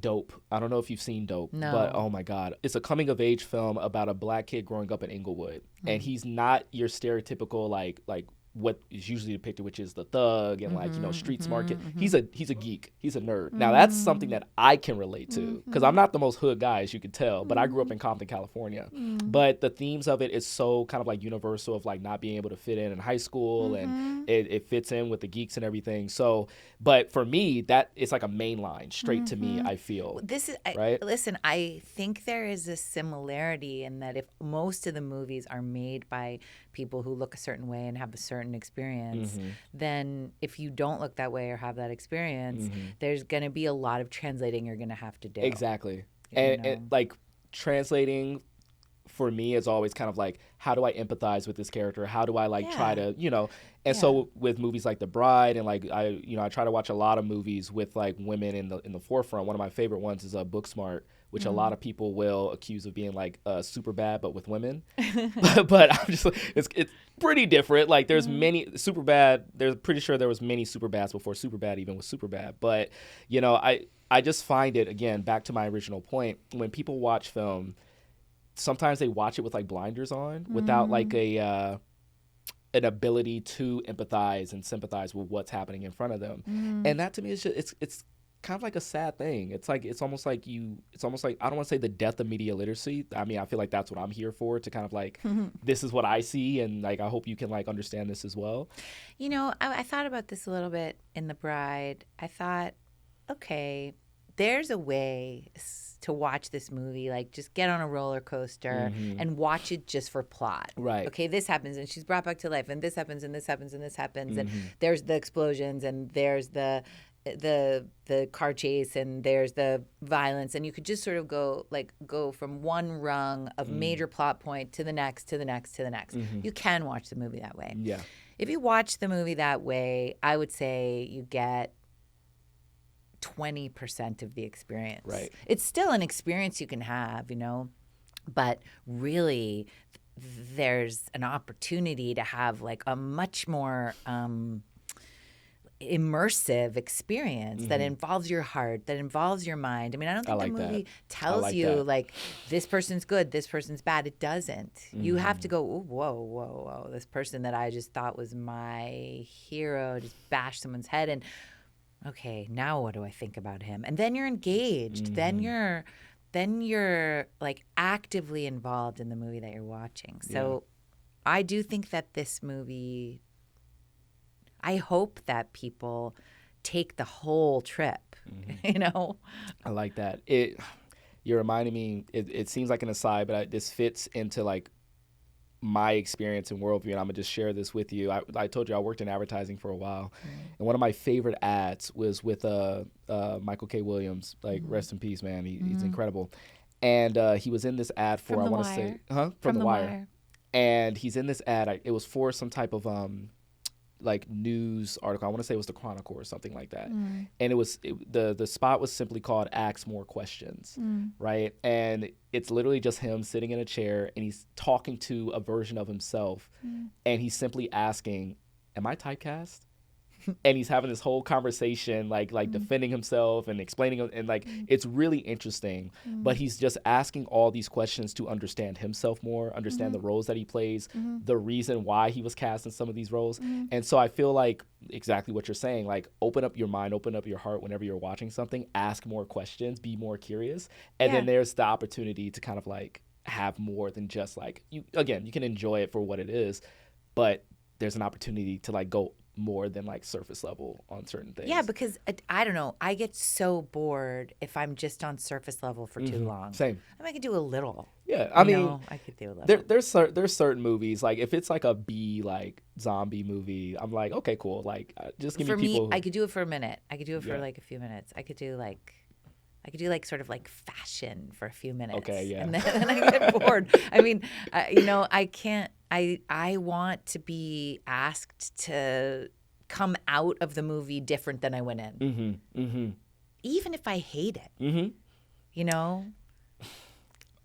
Dope. I don't know if you've seen Dope, but oh my God. It's a coming of age film about a black kid growing up in Inglewood. And he's not your stereotypical like what is usually depicted, which is the thug and like, you know, street smart kid. He's a geek. He's a nerd. Now that's something that I can relate to because I'm not the most hood guy, as you can tell, but I grew up in Compton, California. But the themes of it is so kind of like universal of like not being able to fit in high school and it fits in with the geeks and everything. So, but for me, that it's like a main line straight to me, I feel. This is right? Listen, I think there is a similarity in that if most of the movies are made by people who look a certain way and have a certain experience, then if you don't look that way or have that experience, there's going to be a lot of translating you're going to have to do. Exactly. And like translating for me is always kind of like, how do I empathize with this character? How do I like try to, you know, and so with movies like The Bride and like I try to watch a lot of movies with like women in the forefront. One of my favorite ones is Booksmart, which a lot of people will accuse of being like Superbad but with women. but I'm just like, it's pretty different. Like there's many Superbad. There's pretty sure there was many Superbads before Superbad even was Superbad. But you know, I just find it, again, back to my original point, when people watch film, sometimes they watch it with like blinders on without like an ability to empathize and sympathize with what's happening in front of them. And that to me is just it's kind of like a sad thing. It's almost like I don't want to say the death of media literacy. I mean, I feel like that's what I'm here for, to kind of like this is what I see, and like I hope you can like understand this as well. You know, I thought about this a little bit in The Bride. I thought, okay, there's a way to watch this movie, like just get on a roller coaster and watch it just for plot. Right. Okay, this happens and she's brought back to life, and this happens and this happens and this happens, and there's the explosions and there's the car chase and there's the violence, and you could just sort of go from one rung of major plot point to the next to the next to the next. You can watch the movie that way. Yeah. If you watch the movie that way, I would say you get 20% of the experience. Right. It's still an experience you can have, you know, but really there's an opportunity to have like a much more immersive experience that involves your heart, that involves your mind. I mean, I don't think the movie tells you like this person's good, this person's bad. It doesn't. You have to go, ooh, whoa. This person that I just thought was my hero just bashed someone's head, and okay, now what do I think about him? And then you're engaged. Then you're like actively involved in the movie that you're watching. So I do think that this movie, I hope that people take the whole trip, you know? I like that. You're reminding me, it seems like an aside, but this fits into like my experience and worldview, and I'm gonna just share this with you. I told you I worked in advertising for a while, and one of my favorite ads was with Michael K. Williams. Like, rest in peace, man. He's incredible. And he was in this ad for, I want to say, from The Wire. And he's in this ad. It was for some type of like news article. I want to say it was the Chronicle or something like that. And the spot was simply called "Ask More Questions," right? And it's literally just him sitting in a chair and he's talking to a version of himself, and he's simply asking, "Am I typecast?" And he's having this whole conversation, like defending himself and explaining, and like it's really interesting. But he's just asking all these questions to understand himself more, understand the roles that he plays, the reason why he was cast in some of these roles. And so I feel like exactly what you're saying, like open up your mind, open up your heart whenever you're watching something, ask more questions, be more curious, and then there's the opportunity to kind of like have more than just like you can enjoy it for what it is, but there's an opportunity to like go more than like surface level on certain things. Yeah, because I don't know, I get so bored if I'm just on surface level for too long. Same. I mean, I could do a little. Yeah, I mean, I could do a little. There's certain movies, like if it's like a B like zombie movie, I'm like, okay, cool. Like just give me people. For me, I could do it for a minute. I could do it for like a few minutes. I could do like sort of like fashion for a few minutes. Okay, yeah. And then I get bored. I mean, I can't. I want to be asked to come out of the movie different than I went in. Even if I hate it. You know?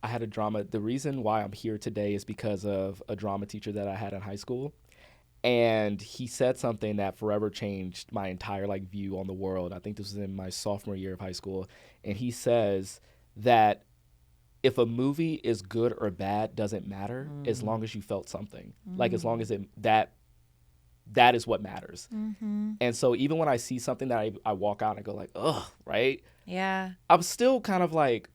I had a drama. The reason why I'm here today is because of a drama teacher that I had in high school. And he said something that forever changed my entire like view on the world. I think this was in my sophomore year of high school. And he says that if a movie is good or bad doesn't matter as long as you felt something. Like as long as that is what matters. And so even when I see something that I walk out and I go like, ugh, right? Yeah. I'm still kind of like,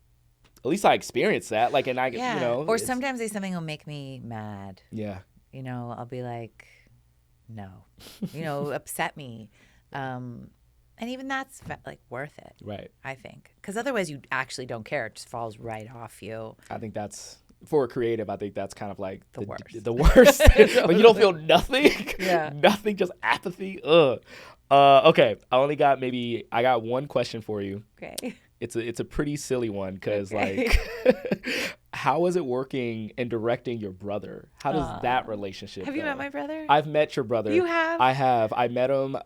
at least I experienced that. Like, and I, you know. Or sometimes something will make me mad. Yeah. You know, I'll be like, no, you know, upset me. And even that's like worth it. Right. I think. Because otherwise you actually don't care. It just falls right off you. I think that's, for a creative, I think that's kind of like the worst. The worst. When you don't feel nothing. Yeah. Nothing, just apathy. Ugh. Okay. I got one question for you. Okay. It's a pretty silly one because like, how is it working and directing your brother? How does that relationship Have you met my brother? I've met your brother. You have? I have. I met him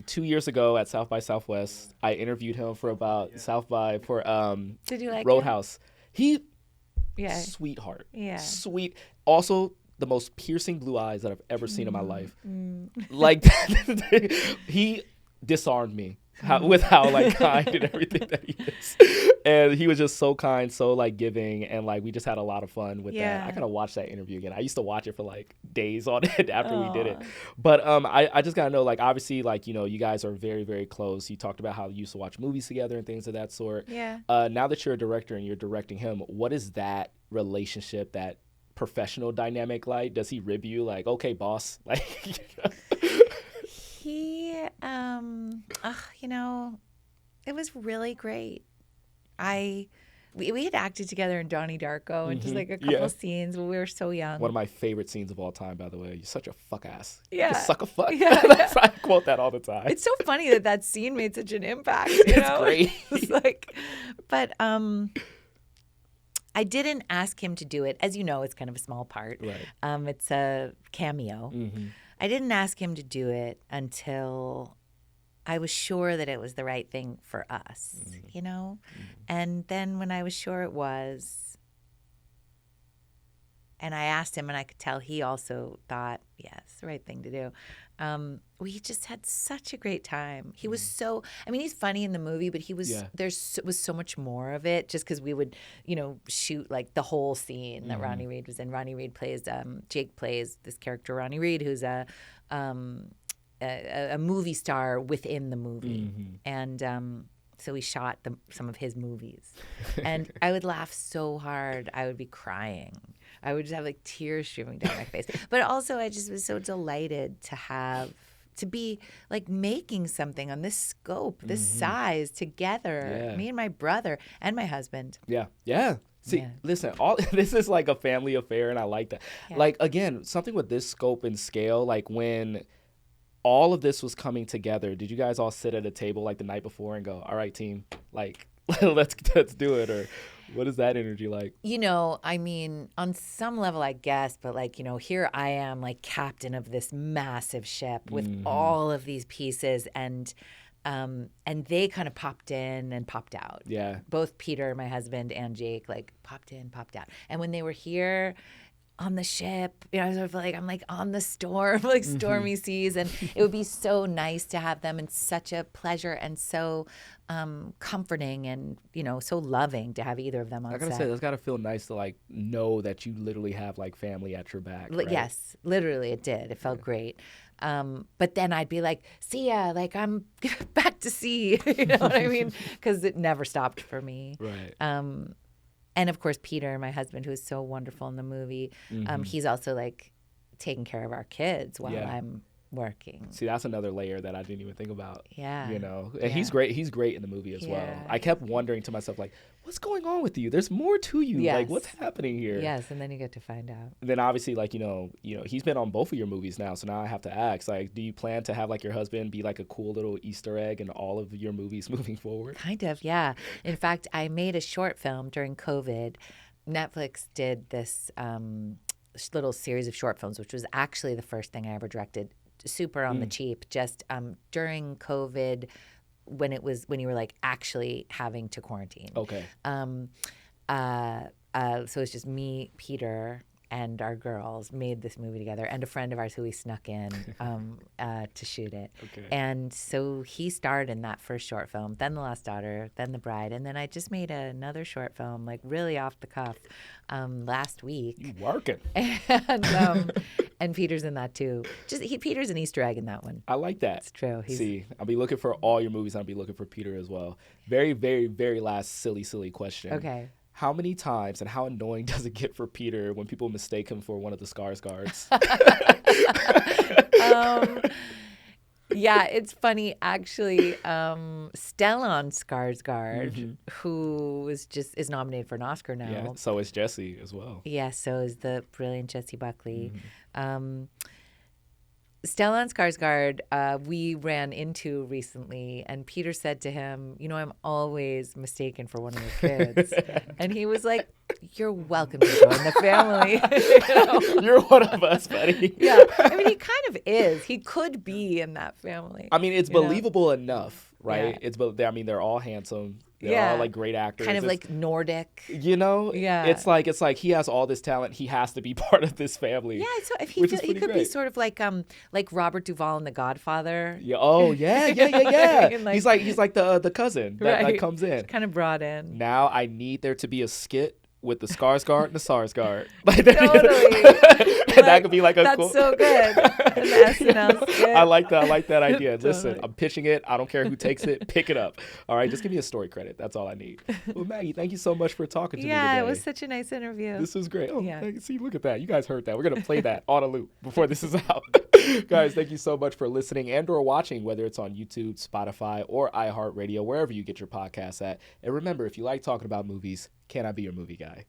2 years ago at South by Southwest. I interviewed him for South by for Did you like Roadhouse. Him? Sweetheart. Yeah. Sweet. Also, the most piercing blue eyes that I've ever seen in my life. Like he disarmed me. With how like kind and everything that he is, and he was just so kind, so like giving, and like we just had a lot of fun with that. I gotta watch that interview again. I used to watch it for like days on it after we did it. But I just gotta know, like obviously, like you know, you guys are very very close. You talked about how you used to watch movies together and things of that sort. Yeah. Now that you're a director and you're directing him, what is that relationship, that professional dynamic like? Does he rib you like, okay, boss, like? He, you know, it was really great. We had acted together in Donnie Darko and just like a couple scenes when we were so young. One of my favorite scenes of all time, by the way. You're such a fuck ass. Yeah. You suck a fuck. Yeah. I quote that all the time. It's so funny that scene made such an impact. You know? Great. It's like, but I didn't ask him to do it. As you know, it's kind of a small part. Right. It's a cameo. I didn't ask him to do it until I was sure that it was the right thing for us, you know? And then when I was sure it was, and I asked him and I could tell he also thought, yeah, it's the right thing to do. We just had such a great time. He was he's funny in the movie, but he was, was so much more of it just because we would, you know, shoot like the whole scene that Ronnie Reed was in. Ronnie Reed plays, Jake plays this character, Ronnie Reed, who's a movie star within the movie. And so we shot some of his movies. And I would laugh so hard, I would be crying. I would just have like tears streaming down my face. But also I just was so delighted to be like making something on this scope, this size together. Me and my brother and my husband. Yeah. See, listen, all this is like a family affair, and I like that. Yeah. Like, again, something with this scope and scale, like when all of this was coming together, did you guys all sit at a table like the night before and go, all right, team, like, let's do it? Or What is that energy like? You know, I mean, on some level, I guess, but like, you know, here I am, like captain of this massive ship with all of these pieces, and they kind of popped in and popped out. Yeah. Both Peter, my husband, and Jake, like popped in, popped out. And when they were here on the ship, you know, I was like, I'm like on the storm, like stormy seas, and it would be so nice to have them, and such a pleasure, and so comforting, and you know, so loving to have either of them on set. I gotta say, that's gotta feel nice to like know that you literally have like family at your back. Right? Yes, literally, it did. It felt great. But then I'd be like, see ya, like I'm back to sea, you know what I mean? Because it never stopped for me. Right. And of course, Peter, my husband, who is so wonderful in the movie, he's also like taking care of our kids while I'm working. See, that's another layer that I didn't even think about. Yeah. You know, and he's great. He's great in the movie as well. I kept wondering to myself, like, what's going on with you? There's more to you. Yes. Like, what's happening here? Yes, and then you get to find out. And then obviously, like, you know, he's been on both of your movies now. So now I have to ask, like, do you plan to have like your husband be like a cool little Easter egg in all of your movies moving forward? Kind of, yeah. In fact, I made a short film during COVID. Netflix did this little series of short films, which was actually the first thing I ever directed, super on the cheap, just during COVID, when you were like actually having to quarantine. Okay. So it's just me, Peter, and our girls made this movie together, and a friend of ours who we snuck in to shoot it. Okay. And so he starred in that first short film, then The Lost Daughter, then The Bride, and then I just made another short film, like really off the cuff, last week. You working. And Peter's in that too. Peter's an Easter egg in that one. I like that. It's true. See, I'll be looking for all your movies. I'll be looking for Peter as well. Very, very, very last silly question. Okay. How many times and how annoying does it get for Peter when people mistake him for one of the Skarsgårds? Yeah, it's funny actually. Stellan Skarsgård, who is nominated for an Oscar now. Yeah, so is Jesse as well. Yeah, so is the brilliant Jessie Buckley. Stellan Skarsgård, we ran into recently, and Peter said to him, you know, I'm always mistaken for one of your kids. And he was like, you're welcome to join the family. You know? You're one of us, buddy. Yeah, I mean, he kind of is. He could be in that family. I mean, it's believable enough, right? Yeah. I mean, they're all handsome. They're all like great actors. Kind of like Nordic. You know? Yeah. It's like he has all this talent. He has to be part of this family. Yeah, so if he could be sort of like Robert Duvall in The Godfather. Yeah. Oh, yeah. Like, he's like the cousin that comes in. Kind of brought in. Now I need there to be a skit with the Skarsgård and the Sarsgaard. Totally. That could be like a That's cool. so good. An SNL skit. I like that idea. Totally. Listen, I'm pitching it. I don't care who takes it. Pick it up. All right, just give me a story credit. That's all I need. Well, Maggie, thank you so much for talking to me today. Yeah, it was such a nice interview. This was great. Oh, yeah. See, look at that. You guys heard that. We're going to play that on a loop before this is out. Guys, thank you so much for listening and or watching, whether it's on YouTube, Spotify, or iHeartRadio, wherever you get your podcasts at. And remember, if you like talking about movies, can I be your movie guy?